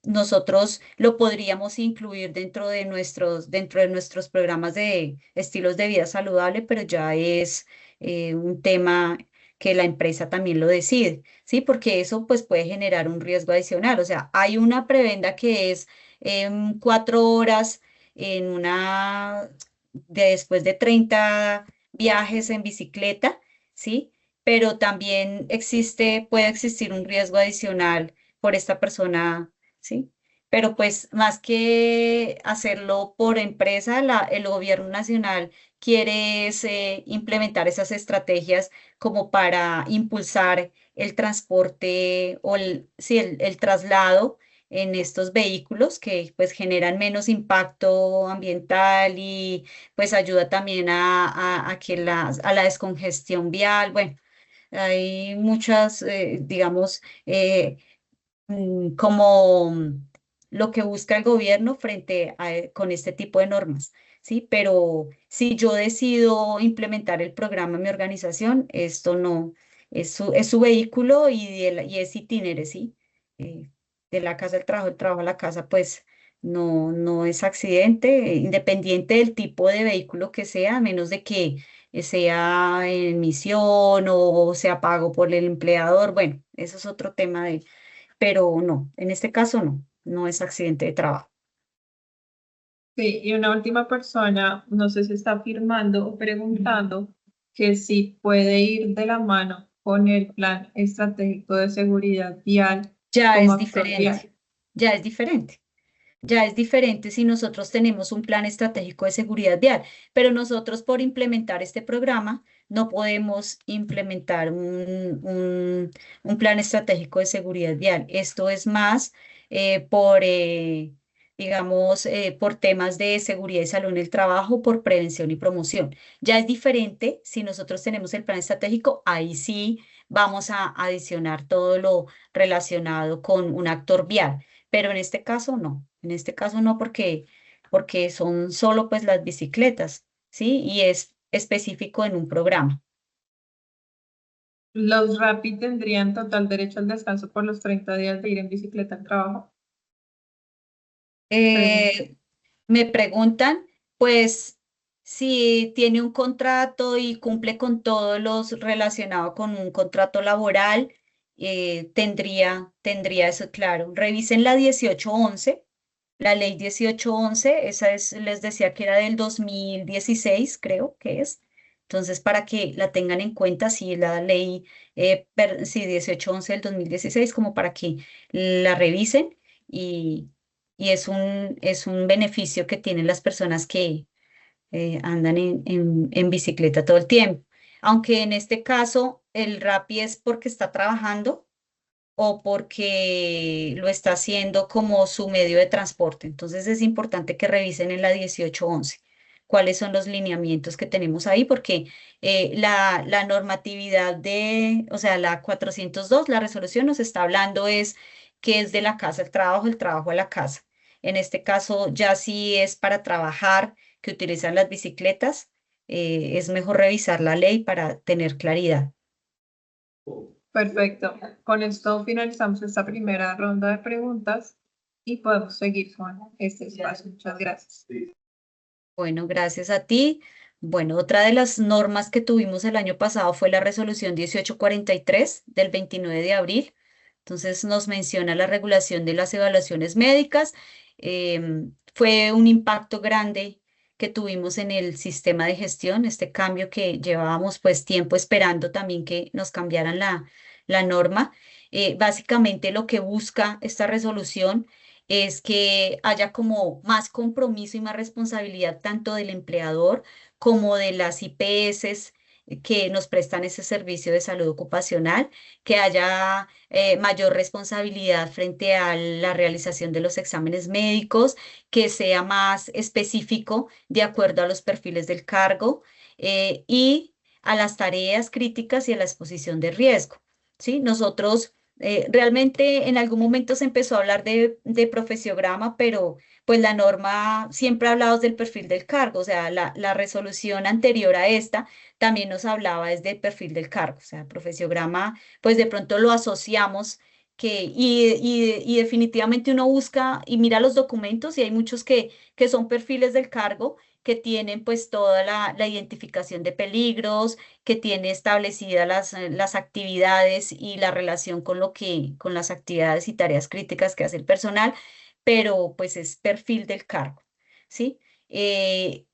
Speaker 2: nosotros lo podríamos incluir dentro de nuestros programas de estilos de vida saludable, pero ya es un tema que la empresa también lo decide, ¿sí? Porque eso pues puede generar un riesgo adicional. O sea, hay una prebenda que es 4 horas en después de 30 viajes en bicicleta, ¿sí? Pero también puede existir un riesgo adicional por esta persona, ¿sí? Pero pues más que hacerlo por empresa, el gobierno nacional quiere implementar esas estrategias como para impulsar el transporte o sí, el traslado en estos vehículos que pues generan menos impacto ambiental y pues ayuda también a que a la descongestión vial. Bueno, hay muchas, digamos, como lo que busca el gobierno con este tipo de normas, ¿sí? Pero si yo decido implementar el programa en mi organización, esto no, es su vehículo y es itinere, ¿sí? Eh, de la casa al trabajo, el trabajo a la casa, pues no es accidente, independiente del tipo de vehículo que sea, a menos de que sea en misión o sea pago por el empleador. Bueno, eso es otro tema pero no, en este caso no, no es accidente de trabajo.
Speaker 1: Sí, y una última persona, no sé si está afirmando o preguntando que si puede ir de la mano con el plan estratégico de seguridad vial
Speaker 2: Ya
Speaker 1: como
Speaker 2: es
Speaker 1: actor vial.
Speaker 2: diferente, ya es diferente. Ya es diferente si nosotros tenemos un plan estratégico de seguridad vial, pero nosotros por implementar este programa no podemos implementar un plan estratégico de seguridad vial. Esto es más digamos, por temas de seguridad y salud en el trabajo, por prevención y promoción. Ya es diferente si nosotros tenemos el plan estratégico, ahí sí vamos a adicionar todo lo relacionado con un actor vial, pero en este caso no. En este caso no porque son solo pues las bicicletas, ¿sí? Y es específico en un programa.
Speaker 1: Los Rappi tendrían total derecho al descanso por los 30 días de ir en bicicleta al trabajo. Pregunta.
Speaker 2: Eh, Me preguntan, pues, si tiene un contrato y cumple con todos los relacionados con un contrato laboral, tendría eso claro. Revisen la 1811, la ley 1811, esa es, les decía que era del 2016, creo que es. Entonces, para que la tengan en cuenta, sí, la ley, sí, 1811 del 2016, como para que la revisen y es un beneficio que tienen las personas que andan en bicicleta todo el tiempo. Aunque en este caso el Rappi es porque está trabajando o porque lo está haciendo como su medio de transporte. Entonces es importante que revisen en la 1811 cuáles son los lineamientos que tenemos ahí, porque la normatividad o sea, la 402 la resolución nos está hablando es que es de la casa al trabajo, el trabajo a la casa. En este caso, ya si es para trabajar, que utilizan las bicicletas, es mejor revisar la ley para tener claridad.
Speaker 1: Perfecto. Con esto finalizamos esta primera ronda de preguntas y podemos seguir con este espacio. Muchas gracias.
Speaker 2: Bueno, gracias a ti. Bueno, otra de las normas que tuvimos el año pasado fue la resolución 1843 del 29 de abril. Entonces nos menciona la regulación de las evaluaciones médicas. Fue un impacto grande que tuvimos en el sistema de gestión, este cambio que llevábamos pues tiempo esperando también que nos cambiaran la norma. Básicamente lo que busca esta resolución es que haya como más compromiso y más responsabilidad tanto del empleador como de las IPS que nos prestan ese servicio de salud ocupacional, que haya mayor responsabilidad frente a la realización de los exámenes médicos, que sea más específico de acuerdo a los perfiles del cargo y a las tareas críticas y a la exposición de riesgo. ¿Sí? Nosotros realmente en algún momento se empezó a hablar de profesiograma, pero pues la norma siempre ha hablado del perfil del cargo, o sea, la resolución anterior a esta también nos hablaba desde el perfil del cargo, o sea, profesiograma, pues de pronto lo asociamos y definitivamente uno busca y mira los documentos y hay muchos que son perfiles del cargo que tienen pues toda la identificación de peligros, que tiene establecidas las actividades y la relación con las actividades y tareas críticas que hace el personal, pero pues es perfil del cargo, ¿sí?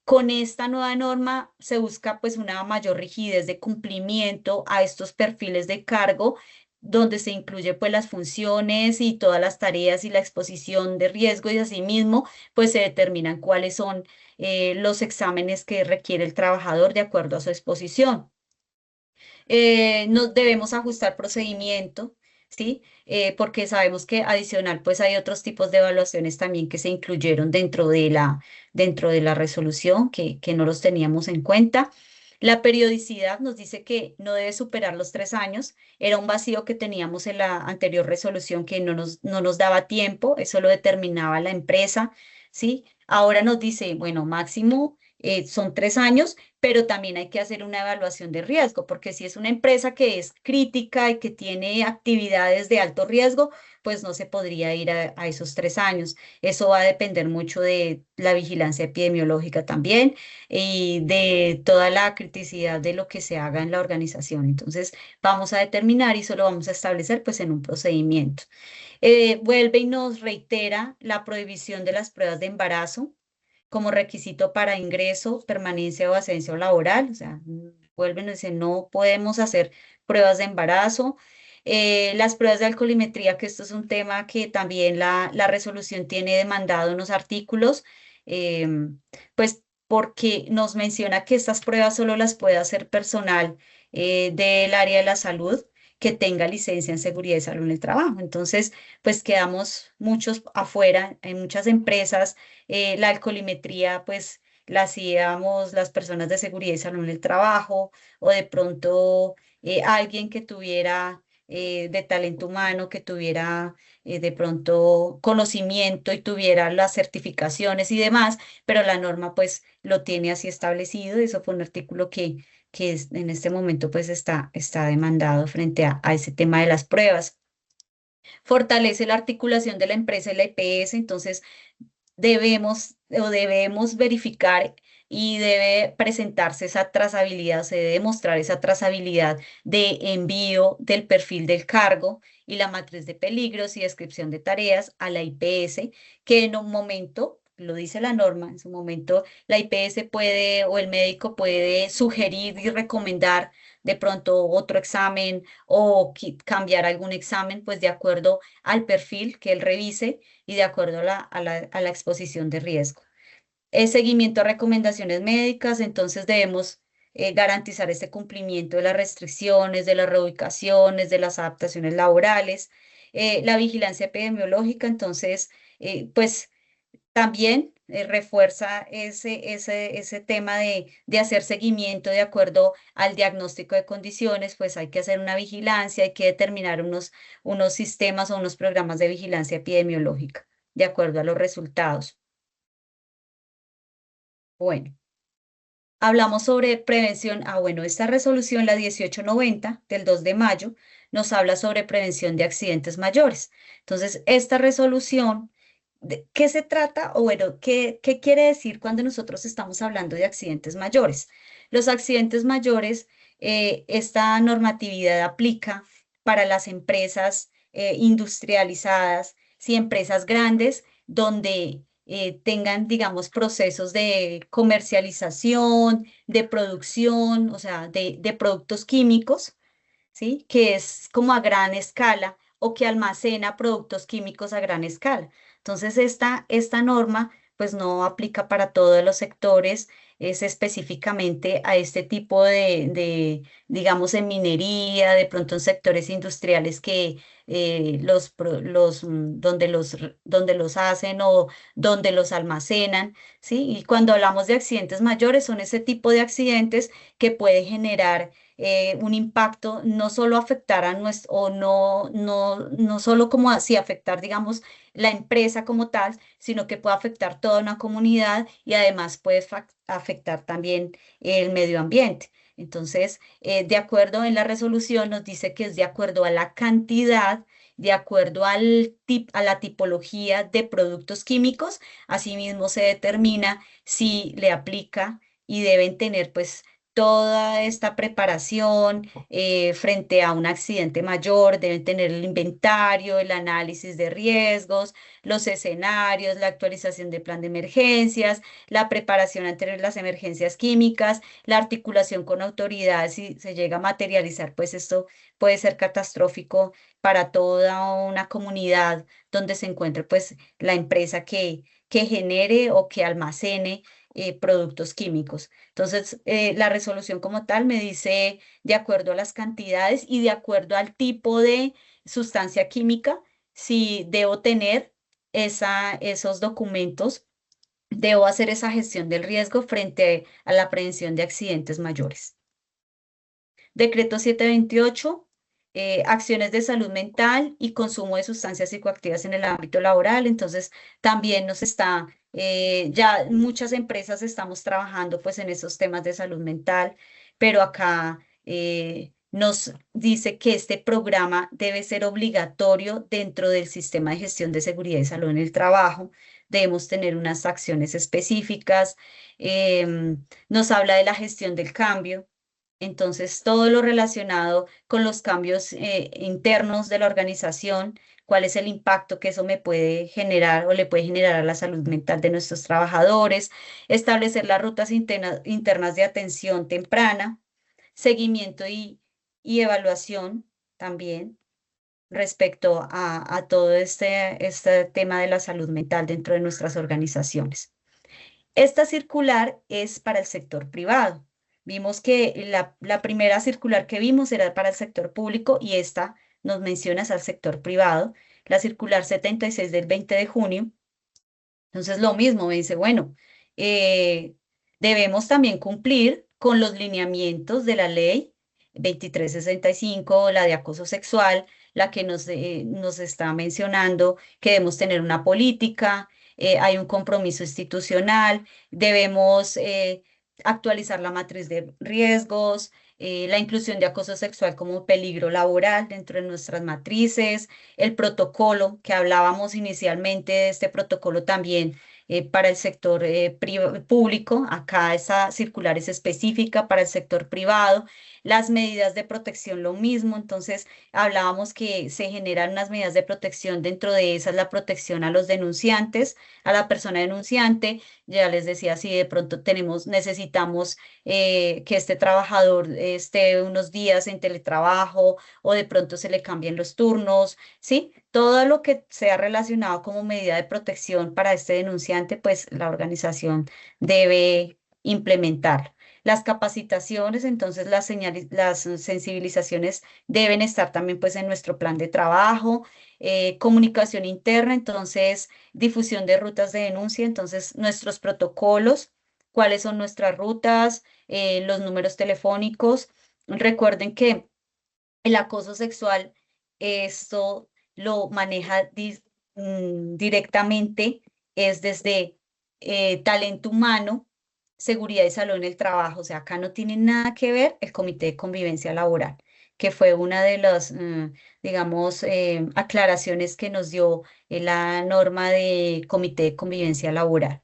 Speaker 2: Con esta nueva norma se busca pues una mayor rigidez de cumplimiento a estos perfiles de cargo, donde se incluye pues las funciones y todas las tareas y la exposición de riesgo y asimismo pues se determinan cuáles son los exámenes que requiere el trabajador de acuerdo a su exposición. Nos debemos ajustar procedimiento, ¿sí? Porque sabemos que adicional, pues hay otros tipos de evaluaciones también que se incluyeron dentro de la resolución que no los teníamos en cuenta. La periodicidad nos dice que no debe superar los 3 años. Era un vacío que teníamos en la anterior resolución que no nos daba tiempo, eso lo determinaba la empresa, ¿sí? Ahora nos dice, bueno, máximo son 3 años, pero también hay que hacer una evaluación de riesgo, porque si es una empresa que es crítica y que tiene actividades de alto riesgo, pues no se podría ir a esos 3 años. Eso va a depender mucho de la vigilancia epidemiológica también y de toda la criticidad de lo que se haga en la organización. Entonces, vamos a determinar y solo vamos a establecer pues en un procedimiento. Vuelve y nos reitera la prohibición de las pruebas de embarazo como requisito para ingreso, permanencia o ascenso laboral. O sea, vuelven y dicen, no podemos hacer pruebas de embarazo. Las pruebas de alcoholimetría, que esto es un tema que también la resolución tiene demandado en los artículos, pues porque nos menciona que estas pruebas solo las puede hacer personal del área de la salud que tenga licencia en seguridad y salud en el trabajo. Entonces, pues quedamos muchos afuera, en muchas empresas la alcoholimetría, pues la hacíamos las personas de seguridad y salud en el trabajo, o de pronto alguien que tuviera de talento humano, que tuviera de pronto conocimiento y tuviera las certificaciones y demás, pero la norma pues lo tiene así establecido. Eso fue un artículo que en este momento pues está demandado frente a ese tema de las pruebas. Fortalece la articulación de la empresa y la IPS. Entonces debemos verificar y debe presentarse esa trazabilidad, se debe mostrar esa trazabilidad de envío del perfil del cargo y la matriz de peligros y descripción de tareas a la IPS, que en un momento, lo dice la norma, en su momento la IPS puede o el médico puede sugerir y recomendar de pronto otro examen o cambiar algún examen, pues de acuerdo al perfil que él revise y de acuerdo a la exposición de riesgo. Seguimiento a recomendaciones médicas. Entonces debemos garantizar este cumplimiento de las restricciones, de las reubicaciones, de las adaptaciones laborales, la vigilancia epidemiológica. Entonces, pues también refuerza ese tema de hacer seguimiento de acuerdo al diagnóstico de condiciones. Pues hay que hacer una vigilancia, hay que determinar unos sistemas o unos programas de vigilancia epidemiológica de acuerdo a los resultados. Bueno, hablamos sobre prevención. Bueno, esta resolución, la 1890 del 2 de mayo, nos habla sobre prevención de accidentes mayores. Entonces, esta resolución, ¿de qué se trata? O bueno, ¿qué quiere decir cuando nosotros estamos hablando de accidentes mayores? Los accidentes mayores, esta normatividad aplica para las empresas industrializadas, sí, empresas grandes donde tengan, digamos, procesos de comercialización, de producción, o sea, de productos químicos, ¿sí? Que es como a gran escala o que almacena productos químicos a gran escala. Entonces, esta norma pues no aplica para todos los sectores, es específicamente a este tipo digamos, en minería, de pronto en sectores industriales que donde los hacen o donde los almacenan, ¿sí? Y cuando hablamos de accidentes mayores, son ese tipo de accidentes que puede generar un impacto, no solo afectar a nuestro, o no solo como así afectar, digamos, la empresa como tal, sino que puede afectar toda una comunidad y además puede afectar también el medio ambiente. Entonces, de acuerdo en la resolución, nos dice que es de acuerdo a la cantidad, de acuerdo a la tipología de productos químicos. Asimismo, se determina si le aplica y deben tener, pues, toda esta preparación frente a un accidente mayor. Deben tener el inventario, el análisis de riesgos, los escenarios, la actualización del plan de emergencias, la preparación ante las emergencias químicas, la articulación con autoridades. Si se llega a materializar, pues esto puede ser catastrófico para toda una comunidad donde se encuentre pues la empresa que genere o que almacene productos químicos. Entonces, la resolución como tal me dice de acuerdo a las cantidades y de acuerdo al tipo de sustancia química, si debo tener esos documentos, debo hacer esa gestión del riesgo frente a la prevención de accidentes mayores. Decreto 728, acciones de salud mental y consumo de sustancias psicoactivas en el ámbito laboral. Entonces, también ya muchas empresas estamos trabajando pues en esos temas de salud mental, pero acá nos dice que este programa debe ser obligatorio dentro del sistema de gestión de seguridad y salud en el trabajo. Debemos tener unas acciones específicas. Nos habla de la gestión del cambio. Entonces, todo lo relacionado con los cambios internos de la organización, cuál es el impacto que eso me puede generar o le puede generar a la salud mental de nuestros trabajadores, establecer las rutas internas de atención temprana, seguimiento y evaluación también respecto a todo este tema de la salud mental dentro de nuestras organizaciones. Esta circular es para el sector privado. Vimos que la primera circular que vimos era para el sector público y esta nos menciona al sector privado, la circular 76 del 20 de junio. Entonces lo mismo, me dice, bueno, eh, debemos también cumplir con los lineamientos de la ley 2365, la de acoso sexual, la que nos está mencionando que debemos tener una política, hay un compromiso institucional, debemos actualizar la matriz de riesgos, la inclusión de acoso sexual como peligro laboral dentro de nuestras matrices, el protocolo que hablábamos inicialmente de este protocolo también para el sector público. Acá esa circular es específica para el sector privado. Las medidas de protección, lo mismo. Entonces, hablábamos que se generan unas medidas de protección. Dentro de esas, la protección a los denunciantes, a la persona denunciante. Ya les decía, si de pronto necesitamos que este trabajador esté unos días en teletrabajo o de pronto se le cambien los turnos, ¿sí? Todo lo que sea relacionado como medida de protección para este denunciante, pues la organización debe implementar. Las capacitaciones, entonces las sensibilizaciones deben estar también pues en nuestro plan de trabajo, comunicación interna, entonces difusión de rutas de denuncia, entonces nuestros protocolos, cuáles son nuestras rutas, los números telefónicos. Recuerden que el acoso sexual, esto lo maneja directamente, es desde talento humano, seguridad y salud en el trabajo. O sea, acá no tiene nada que ver el Comité de Convivencia Laboral, que fue una de las, digamos, aclaraciones que nos dio la norma de Comité de Convivencia Laboral.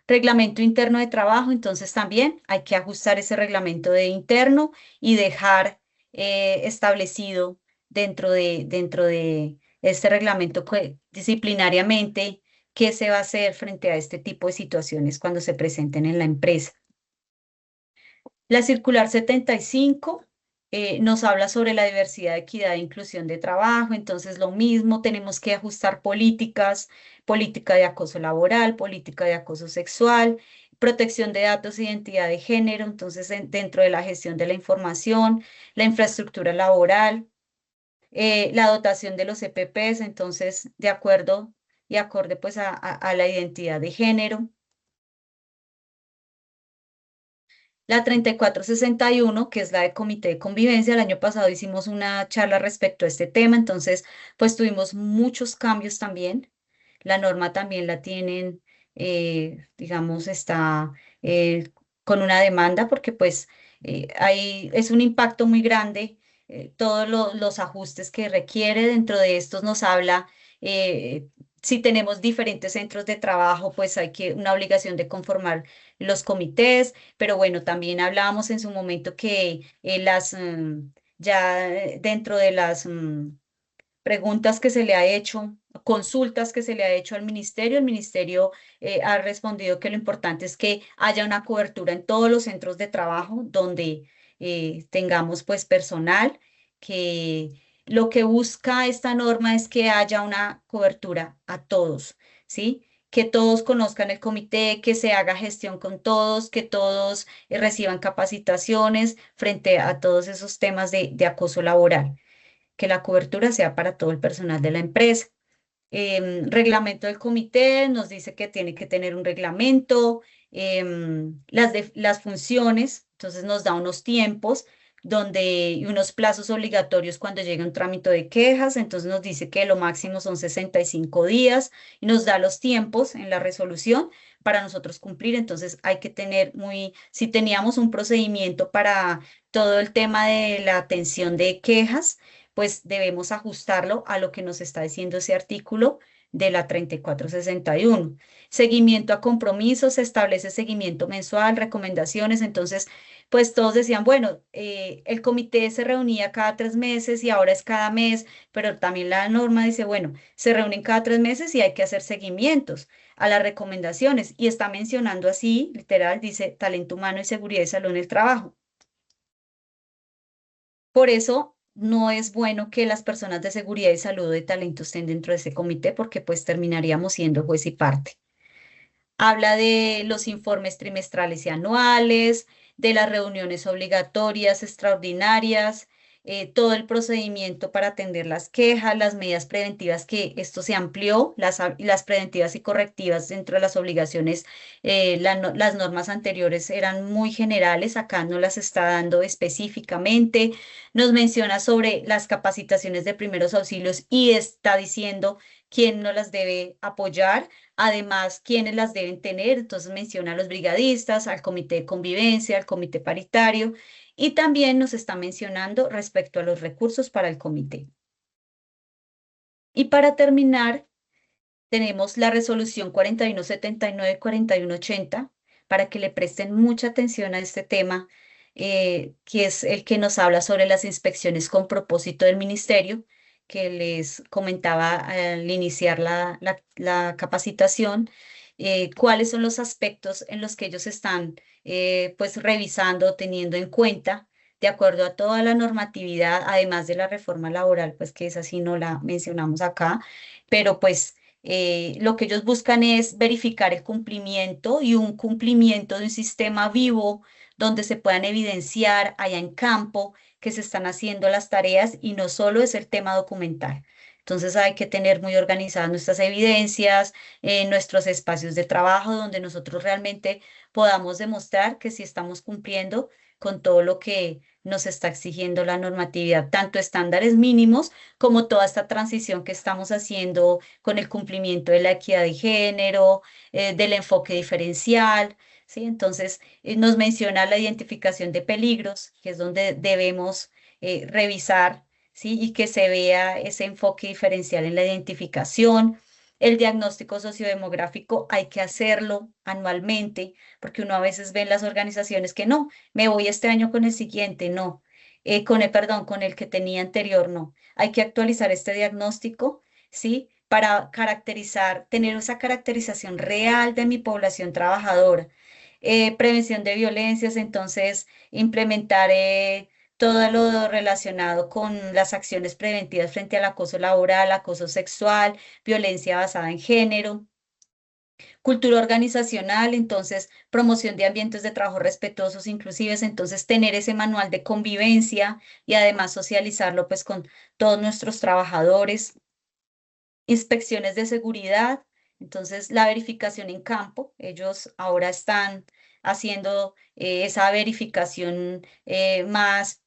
Speaker 2: Reglamento interno de trabajo, entonces también hay que ajustar ese reglamento de interno y dejar establecido dentro de este reglamento disciplinariamente qué se va a hacer frente a este tipo de situaciones cuando se presenten en la empresa. La circular 75 nos habla sobre la diversidad, equidad e inclusión de trabajo, entonces lo mismo, tenemos que ajustar políticas, política de acoso laboral, política de acoso sexual, protección de datos e identidad de género, entonces dentro de la gestión de la información, la infraestructura laboral, la dotación de los EPPs, entonces de acuerdo y acorde pues a la identidad de género. La 3461, que es la de Comité de Convivencia, el año pasado hicimos una charla respecto a este tema, entonces pues tuvimos muchos cambios también. La norma también la tienen, digamos, está con una demanda porque pues es un impacto muy grande, todos los ajustes que requiere. Dentro de estos nos habla, si tenemos diferentes centros de trabajo, pues hay una obligación de conformar los comités, pero bueno, también hablábamos en su momento que ya dentro de las preguntas que se le ha hecho, consultas que se le ha hecho al ministerio, el ministerio ha respondido que lo importante es que haya una cobertura en todos los centros de trabajo donde tengamos pues personal, que lo que busca esta norma es que haya una cobertura a todos, ¿sí? Que todos conozcan el comité, que se haga gestión con todos, que todos reciban capacitaciones frente a todos esos temas de acoso laboral, que la cobertura sea para todo el personal de la empresa. Reglamento del comité nos dice que tiene que tener un reglamento, las funciones, entonces nos da unos tiempos. y unos plazos obligatorios cuando llega un trámite de quejas, entonces nos dice que lo máximo son 65 días y nos da los tiempos en la resolución para nosotros cumplir, entonces hay que tener si teníamos un procedimiento para todo el tema de la atención de quejas, pues debemos ajustarlo a lo que nos está diciendo ese artículo de la 3461. Seguimiento a compromisos, se establece seguimiento mensual, recomendaciones, entonces, pues todos decían, bueno, el comité se reunía cada 3 meses y ahora es cada mes, pero también la norma dice, bueno, se reúnen cada 3 meses y hay que hacer seguimientos a las recomendaciones y está mencionando así, literal, dice talento humano y seguridad y salud en el trabajo. Por eso no es bueno que las personas de seguridad y salud de talento estén dentro de ese comité porque pues terminaríamos siendo juez y parte. Habla de los informes trimestrales y anuales, de las reuniones obligatorias, extraordinarias, todo el procedimiento para atender las quejas, las medidas preventivas que esto se amplió, las preventivas y correctivas dentro de las obligaciones, las normas anteriores eran muy generales, acá no las está dando específicamente. Nos menciona sobre las capacitaciones de primeros auxilios y está diciendo quién no las debe apoyar. Además, quiénes las deben tener, entonces menciona a los brigadistas, al comité de convivencia, al comité paritario y también nos está mencionando respecto a los recursos para el comité. Y para terminar, tenemos la resolución 4179, 4180, para que le presten mucha atención a este tema, que es el que nos habla sobre las inspecciones con propósito del ministerio, que les comentaba al iniciar la capacitación, cuáles son los aspectos en los que ellos están pues revisando, teniendo en cuenta, de acuerdo a toda la normatividad, además de la reforma laboral, pues que esa sí no la mencionamos acá, pero pues lo que ellos buscan es verificar el cumplimiento y un cumplimiento de un sistema vivo donde se puedan evidenciar allá en campo que se están haciendo las tareas y no solo es el tema documental. Entonces hay que tener muy organizadas nuestras evidencias, nuestros espacios de trabajo donde nosotros realmente podamos demostrar que sí estamos cumpliendo con todo lo que nos está exigiendo la normatividad, tanto estándares mínimos como toda esta transición que estamos haciendo con el cumplimiento de la equidad de género, del enfoque diferencial, ¿sí? Entonces, nos menciona la identificación de peligros, que es donde debemos revisar, ¿sí? Y que se vea ese enfoque diferencial en la identificación. El diagnóstico sociodemográfico hay que hacerlo anualmente, porque uno a veces ve en las organizaciones que no, me voy este año con el siguiente, no, perdón, con el que tenía anterior, no. Hay que actualizar este diagnóstico, ¿sí? Para caracterizar, tener esa caracterización real de mi población trabajadora. Prevención de violencias, entonces implementar todo lo relacionado con las acciones preventivas frente al acoso laboral, acoso sexual, violencia basada en género. Cultura organizacional, entonces promoción de ambientes de trabajo respetuosos, inclusives, entonces tener ese manual de convivencia y además socializarlo pues con todos nuestros trabajadores. Inspecciones de seguridad, entonces la verificación en campo, ellos ahora están haciendo esa verificación más,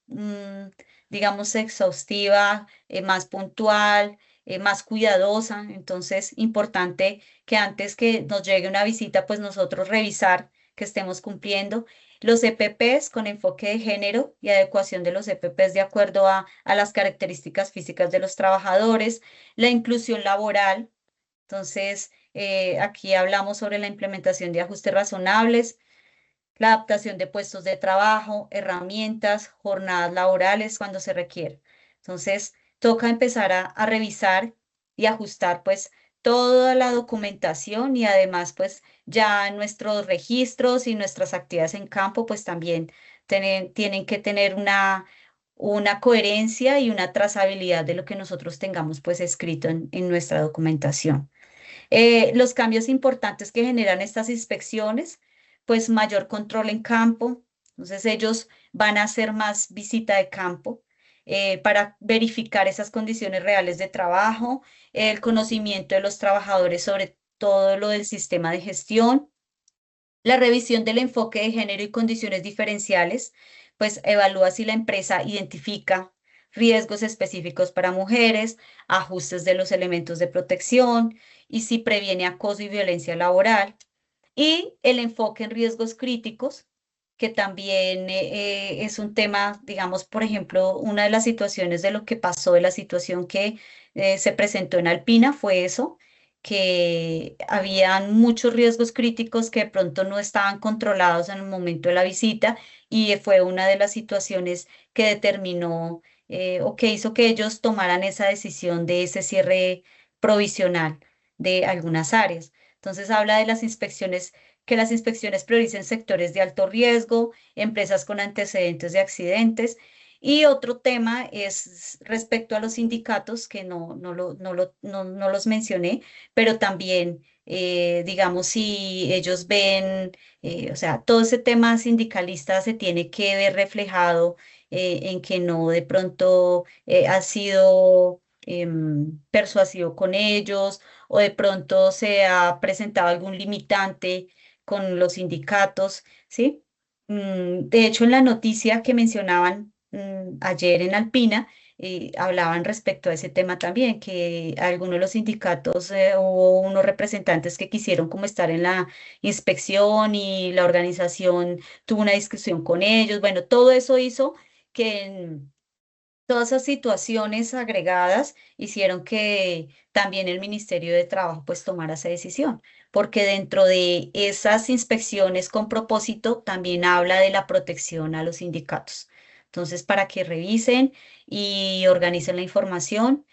Speaker 2: digamos, exhaustiva, más puntual, más cuidadosa, entonces importante que antes que nos llegue una visita, pues nosotros revisar que estemos cumpliendo. Los EPPs con enfoque de género y adecuación de los EPPs de acuerdo a las características físicas de los trabajadores, la inclusión laboral. Entonces, aquí hablamos sobre la implementación de ajustes razonables, la adaptación de puestos de trabajo, herramientas, jornadas laborales cuando se requiere. Entonces, toca empezar a revisar y ajustar pues toda la documentación y además pues ya nuestros registros y nuestras actividades en campo pues también tienen que tener una coherencia y una trazabilidad de lo que nosotros tengamos pues escrito en nuestra documentación. Los cambios importantes que generan estas inspecciones, pues mayor control en campo, entonces ellos van a hacer más visita de campo para verificar esas condiciones reales de trabajo, el conocimiento de los trabajadores sobre todo lo del sistema de gestión, la revisión del enfoque de género y condiciones diferenciales, pues evalúa si la empresa identifica riesgos específicos para mujeres, ajustes de los elementos de protección y si previene acoso y violencia laboral. Y el enfoque en riesgos críticos, que también es un tema, digamos, por ejemplo, una de las situaciones de lo que pasó, de la situación que se presentó en Alpina fue eso, que habían muchos riesgos críticos que de pronto no estaban controlados en el momento de la visita y fue una de las situaciones que determinó o que hizo que ellos tomaran esa decisión de ese cierre provisional de algunas áreas. Entonces habla de las inspecciones, que las inspecciones prioricen sectores de alto riesgo, empresas con antecedentes de accidentes. Y otro tema es respecto a los sindicatos, que no los mencioné, pero también, digamos, si ellos ven, o sea, todo ese tema sindicalista se tiene que ver reflejado en que no de pronto ha sido persuasivo con ellos o de pronto se ha presentado algún limitante con los sindicatos, ¿sí? De hecho, en la noticia que mencionaban ayer en Alpina, hablaban respecto a ese tema también, que algunos de los sindicatos hubo unos representantes que quisieron como estar en la inspección y la organización tuvo una discusión con ellos. Bueno, todo eso hizo que todas esas situaciones agregadas hicieron que también el Ministerio de Trabajo pues tomara esa decisión, porque dentro de esas inspecciones con propósito también habla de la protección a los sindicatos. Entonces, para que revisen y organicen la información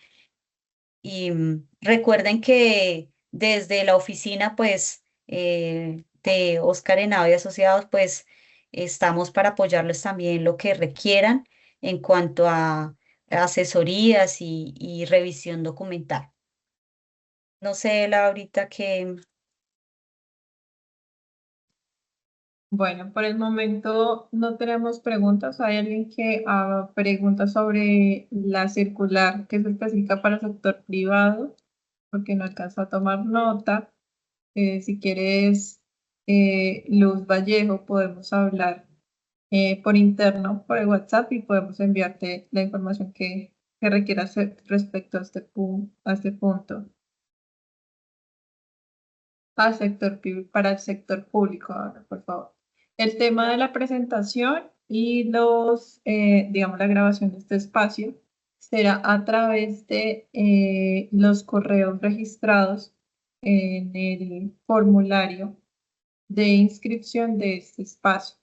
Speaker 2: y recuerden que desde la oficina pues de Oscar Henao y Asociados pues estamos para apoyarles también lo que requieran en cuanto a asesorías y revisión documental. No sé, Laurita, que
Speaker 1: Bueno, por el momento no tenemos preguntas. ¿Hay alguien que haga preguntas sobre la circular que se especifica para el sector privado? Porque no alcanzó a tomar nota. Si quieres, Luz Vallejo, podemos hablar por interno, por el WhatsApp y podemos enviarte la información que requieras respecto a a este punto. Para el sector público ahora, por favor. El tema de la presentación y digamos, la grabación de este espacio será a través de los correos registrados en el formulario de inscripción de este espacio.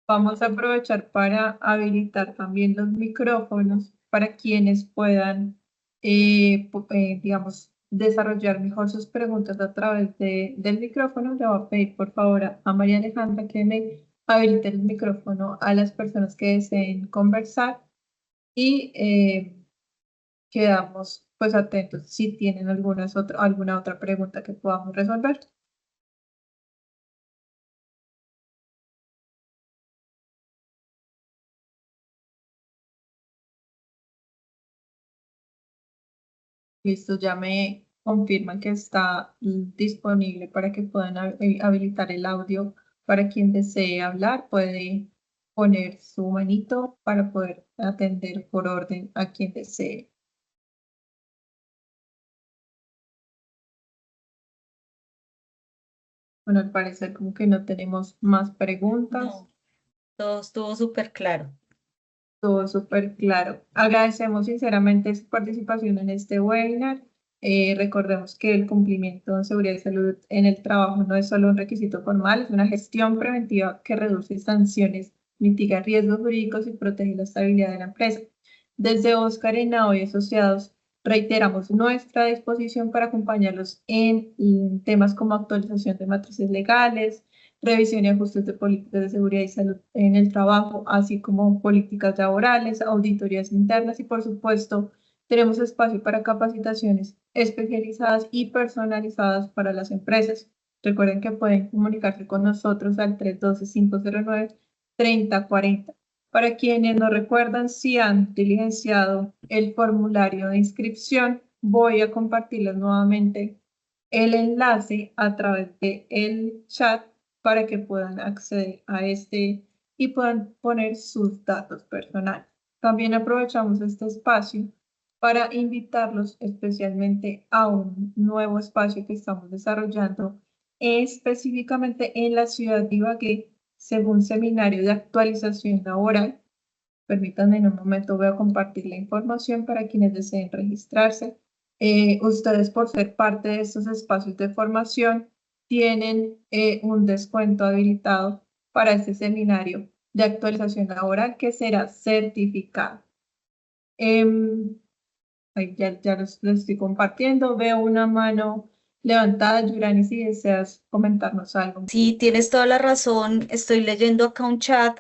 Speaker 1: Vamos a aprovechar para habilitar también los micrófonos para quienes puedan, digamos, desarrollar mejor sus preguntas a través del micrófono. Le voy a pedir, por favor, a María Alejandra que me habilite el micrófono a las personas que deseen conversar y quedamos pues atentos si tienen alguna otra pregunta que podamos resolver. Listo, ya me confirman que está disponible para que puedan habilitar el audio para quien desee hablar. Puede poner su manito para poder atender por orden a quien desee. Bueno, al parecer como que no tenemos más preguntas.
Speaker 2: no, todo estuvo súper claro.
Speaker 1: Todo súper claro. Agradecemos sinceramente su participación en este webinar. Recordemos que el cumplimiento de seguridad y salud en el trabajo no es solo un requisito formal, es una gestión preventiva que reduce sanciones, mitiga riesgos jurídicos y protege la estabilidad de la empresa. Desde Oscar Henao y Asociados, reiteramos nuestra disposición para acompañarlos en temas como actualización de matrices legales, revisión y ajustes de políticas de seguridad y salud en el trabajo, así como políticas laborales, auditorías internas y, por supuesto, tenemos espacio para capacitaciones especializadas y personalizadas para las empresas. Recuerden que pueden comunicarse con nosotros al 312-509-3040. Para quienes no recuerdan si han diligenciado el formulario de inscripción, voy a compartirles nuevamente el enlace a través del chat para que puedan acceder a este y puedan poner sus datos personales. También aprovechamos este espacio para invitarlos especialmente a un nuevo espacio que estamos desarrollando específicamente en la ciudad de Ibagué, según seminario de actualización laboral. Permítanme en un momento, voy a compartir la información para quienes deseen registrarse. Ustedes, por ser parte de estos espacios de formación, tienen un descuento habilitado para este seminario de actualización laboral que será certificado. Ahí ya lo estoy compartiendo. Veo una mano levantada. Yurani, si deseas comentarnos algo.
Speaker 2: Sí, tienes toda la razón. Estoy leyendo acá un chat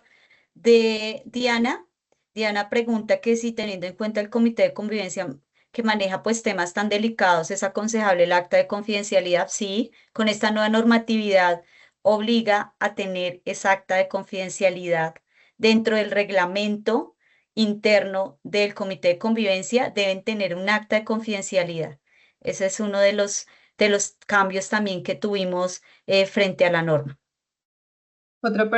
Speaker 2: de Diana. Diana pregunta que si teniendo en cuenta el comité de convivencia que maneja pues temas tan delicados, es aconsejable el acta de confidencialidad. Sí, con esta nueva normatividad obliga a tener esa acta de confidencialidad dentro del reglamento interno del comité de convivencia. Deben tener un acta de confidencialidad. Ese es uno de los cambios también que tuvimos frente a la norma.
Speaker 1: Otra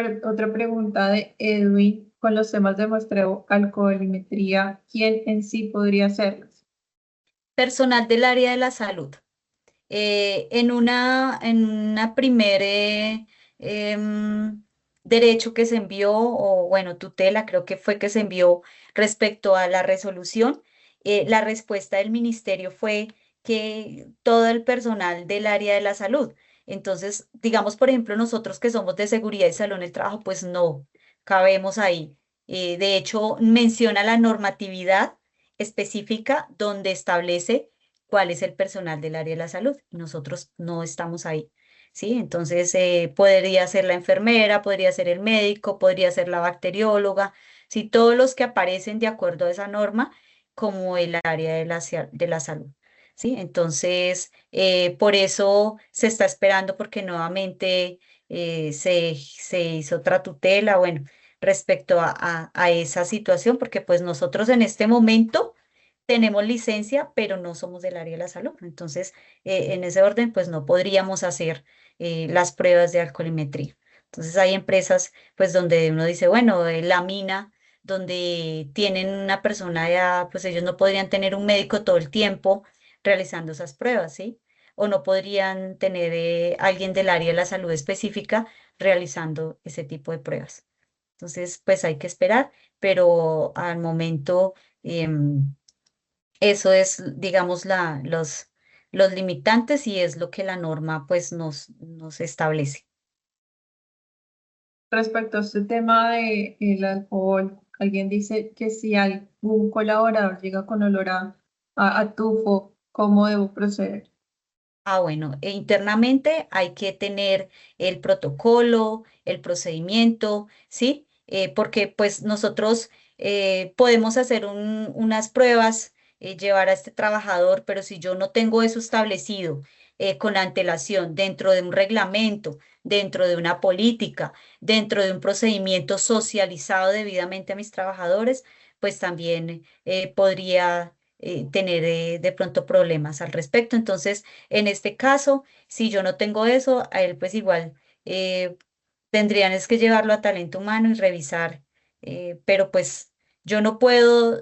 Speaker 1: pregunta de Edwin con los temas de muestreo, alcoholimetría, ¿quién en sí podría hacerlas?
Speaker 2: Personal del área de la salud. En una primer derecho que se envió, o bueno, tutela creo que fue que se envió respecto a la resolución, la respuesta del ministerio fue que todo el personal del área de la salud. Entonces, digamos, por ejemplo, nosotros que somos de seguridad y salud en el trabajo, pues no cabemos ahí. De hecho, menciona la normatividad específica donde establece cuál es el personal del área de la salud. Nosotros no estamos ahí, ¿sí? Entonces, podría ser la enfermera, podría ser el médico, podría ser la bacterióloga, ¿sí? Todos los que aparecen de acuerdo a esa norma como el área de la salud, ¿sí? Entonces, por eso se está esperando porque nuevamente se hizo otra tutela, bueno, respecto a esa situación, porque pues nosotros en este momento tenemos licencia, pero no somos del área de la salud. Entonces, en ese orden, pues no podríamos hacer las pruebas de alcoholimetría. Entonces, hay empresas, pues, donde uno dice, bueno, la mina, donde tienen una persona ya, pues ellos no podrían tener un médico todo el tiempo realizando esas pruebas, ¿sí? O no podrían tener alguien del área de la salud específica realizando ese tipo de pruebas. Entonces, pues hay que esperar, pero al momento... eso es, digamos, los limitantes y es lo que la norma pues nos establece.
Speaker 1: Respecto a este tema de el alcohol, alguien dice que si algún colaborador llega con olor a tufo, ¿cómo debo proceder?
Speaker 2: Ah, bueno, internamente hay que tener el protocolo, el procedimiento, ¿sí? Porque pues nosotros podemos hacer unas pruebas, llevar a este trabajador, pero si yo no tengo eso establecido con antelación dentro de un reglamento, dentro de una política, dentro de un procedimiento socializado debidamente a mis trabajadores, pues también podría tener de pronto problemas al respecto. Entonces, en este caso, si yo no tengo eso, a él pues igual eh, tendrían es que llevarlo a talento humano y revisar, pero pues yo no puedo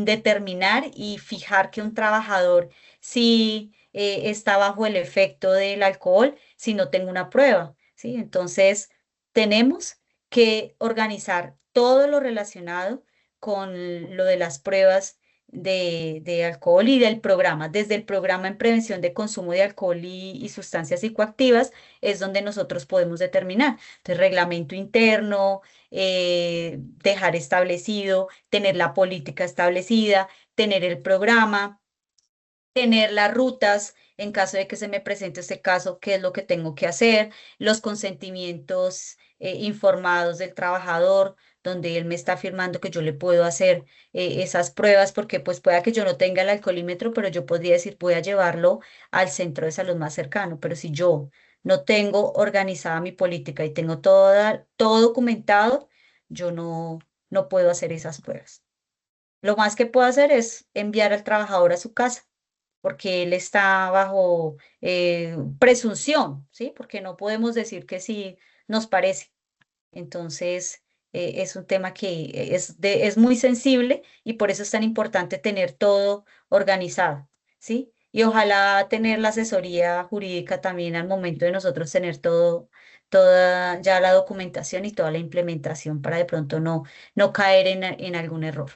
Speaker 2: determinar y fijar que un trabajador sí está bajo el efecto del alcohol si no tengo una prueba, ¿sí? Entonces, tenemos que organizar todo lo relacionado con lo de las pruebas de alcohol y del programa, desde el programa en prevención de consumo de alcohol y sustancias psicoactivas, es donde nosotros podemos determinar. Entonces, reglamento interno, dejar establecido, tener la política establecida, tener el programa, tener las rutas en caso de que se me presente este caso, qué es lo que tengo que hacer, los consentimientos informados del trabajador, donde él me está afirmando que yo le puedo hacer esas pruebas, porque pues pueda que yo no tenga el alcoholímetro, pero yo podría decir, voy a llevarlo al centro de salud más cercano, pero si yo no tengo organizada mi política y tengo todo documentado, yo no puedo hacer esas pruebas. Lo más que puedo hacer es enviar al trabajador a su casa porque él está bajo presunción, ¿sí? Porque no podemos decir que sí nos parece. Entonces, es un tema que es muy sensible y por eso es tan importante tener todo organizado, ¿sí? Y ojalá tener la asesoría jurídica también al momento de nosotros tener toda ya la documentación y toda la implementación para de pronto no caer en algún error.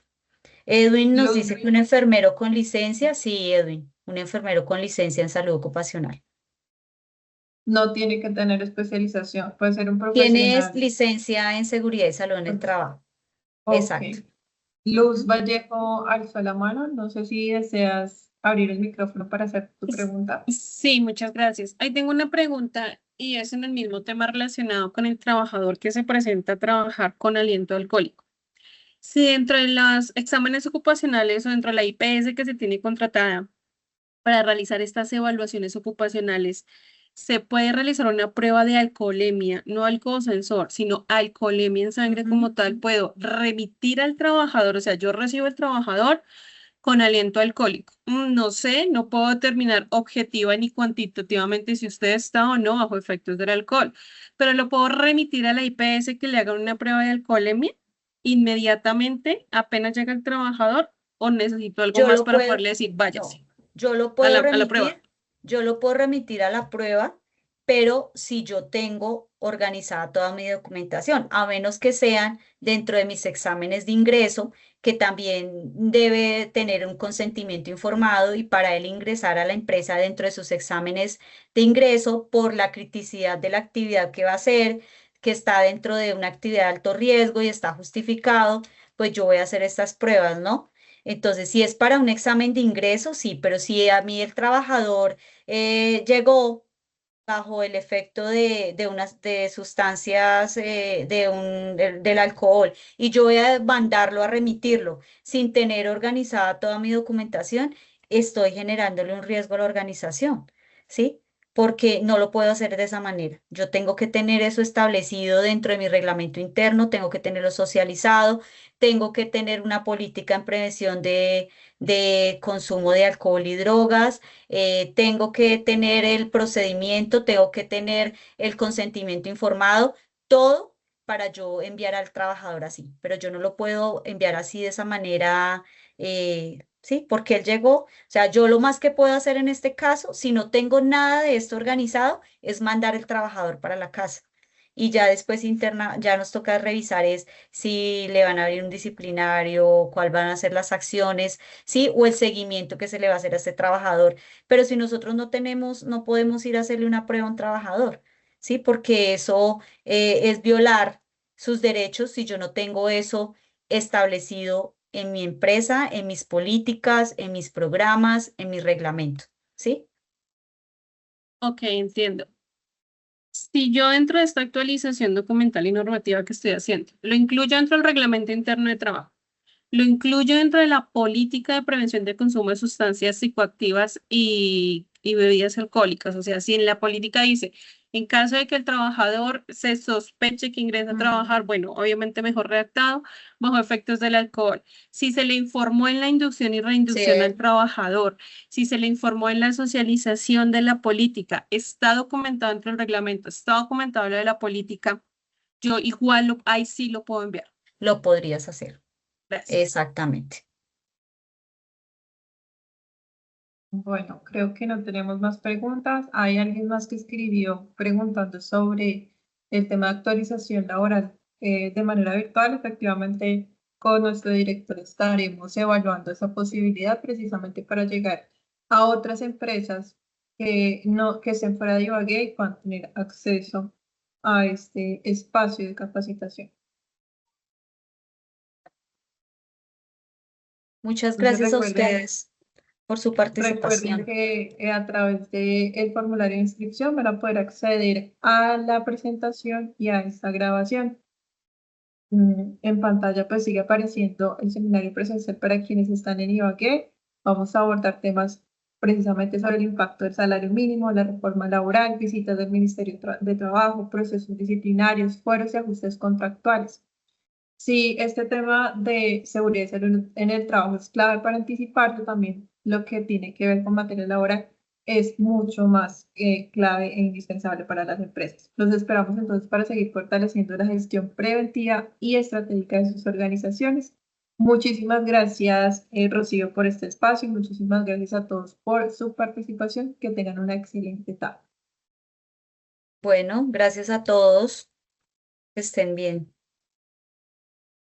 Speaker 2: Edwin nos
Speaker 1: Luz
Speaker 2: dice que un enfermero con licencia, sí, Edwin, un enfermero con licencia en salud ocupacional.
Speaker 1: no tiene que tener especialización, puede ser un
Speaker 2: Tienes
Speaker 1: profesional.
Speaker 2: licencia en seguridad y salud en el trabajo.
Speaker 1: Ok.
Speaker 2: Exacto.
Speaker 1: Luz
Speaker 2: Ujú.
Speaker 1: Vallejo alzó la mano. No sé si deseas abrir el micrófono para hacer tu pregunta.
Speaker 3: Sí, muchas gracias. Ahí tengo una pregunta y es en el mismo tema relacionado con el trabajador que se presenta a trabajar con aliento alcohólico. Si dentro de los exámenes ocupacionales o dentro de la IPS que se tiene contratada para realizar estas evaluaciones ocupacionales, se puede realizar una prueba de alcoholemia, no alcoholsensor, sino alcoholemia en sangre como tal, puedo remitir al trabajador, o sea, yo recibo el trabajador con aliento alcohólico. No sé, no puedo determinar objetiva ni cuantitativamente si usted está o no bajo efectos del alcohol, pero lo puedo remitir a la IPS que le hagan una prueba de alcoholemia inmediatamente apenas llega el trabajador o necesito algo
Speaker 2: Yo
Speaker 3: más
Speaker 2: lo
Speaker 3: para
Speaker 2: puedo,
Speaker 3: poderle decir,
Speaker 2: no,
Speaker 3: váyase
Speaker 2: yo lo
Speaker 3: a
Speaker 2: puedo
Speaker 3: a la prueba.
Speaker 2: yo lo puedo remitir a la prueba, pero si yo tengo organizada toda mi documentación, a menos que sean dentro de mis exámenes de ingreso, que también debe tener un consentimiento informado y para él ingresar a la empresa dentro de sus exámenes de ingreso por la criticidad de la actividad que va a hacer, que está dentro de una actividad de alto riesgo y está justificado, pues yo voy a hacer estas pruebas, ¿no? Entonces, si es para un examen de ingreso, sí, pero si a mí el trabajador llegó bajo el efecto de unas de sustancias del alcohol y yo voy a mandarlo a remitirlo sin tener organizada toda mi documentación, estoy generándole un riesgo a la organización, ¿sí? Porque no lo puedo hacer de esa manera. Yo tengo que tener eso establecido dentro de mi reglamento interno, tengo que tenerlo socializado, tengo que tener una política en prevención de consumo de alcohol y drogas, tengo que tener el procedimiento, tengo que tener el consentimiento informado, todo para yo enviar al trabajador así, pero yo no lo puedo enviar así de esa manera, sí, porque él llegó, o sea, yo lo más que puedo hacer en este caso, si no tengo nada de esto organizado, es mandar el trabajador para la casa. Y ya después interna, ya nos toca revisar es si le van a abrir un disciplinario, cuál van a ser las acciones, sí, o el seguimiento que se le va a hacer a este trabajador. Pero si nosotros no tenemos, no podemos ir a hacerle una prueba a un trabajador, ¿sí? Porque eso es violar sus derechos si yo no tengo eso establecido en mi empresa, en mis políticas, en mis programas, en mi reglamento, ¿sí?
Speaker 3: Ok, entiendo. Si yo dentro de esta actualización documental y normativa que estoy haciendo, lo incluyo dentro del reglamento interno de trabajo, lo incluyo dentro de la política de prevención de consumo de sustancias psicoactivas y bebidas alcohólicas. O sea, si en la política dice, en caso de que el trabajador se sospeche que ingresa a trabajar, bueno, obviamente mejor redactado, bajo efectos del alcohol. Si se le informó en la inducción y
Speaker 2: Sí,
Speaker 3: reinducción al trabajador, si se le informó en la socialización de la política, está documentado dentro del reglamento, está documentado lo de la política, yo igual ahí sí lo puedo enviar.
Speaker 2: lo podrías hacer.
Speaker 3: Gracias.
Speaker 2: Exactamente.
Speaker 1: Bueno, creo que no tenemos más preguntas. Hay alguien más que escribió preguntando sobre el tema de actualización laboral de manera virtual. Efectivamente, con nuestro director estaremos evaluando esa posibilidad precisamente para llegar a otras empresas que estén fuera de Ibagué y puedan tener acceso a este espacio de capacitación.
Speaker 2: Muchas
Speaker 1: Entonces,
Speaker 2: gracias a ustedes por su
Speaker 1: recuerden
Speaker 2: participación.
Speaker 1: que a través del formulario de inscripción van a poder acceder a la presentación y a esta grabación. En pantalla pues sigue apareciendo el seminario presencial para quienes están en Ibagué. Vamos a abordar temas precisamente sobre el impacto del salario mínimo, la reforma laboral, visitas del Ministerio de Trabajo, procesos disciplinarios, fueros y ajustes contractuales. Sí, este tema de seguridad y salud en el trabajo es clave para anticiparlo también lo que tiene que ver con materia laboral. es mucho más clave e indispensable para las empresas. Los esperamos entonces para seguir fortaleciendo la gestión preventiva y estratégica de sus organizaciones. Muchísimas gracias, Rocío, por este espacio y muchísimas gracias a todos por su participación. Que tengan una excelente tarde.
Speaker 2: Bueno, gracias a todos. Que estén bien.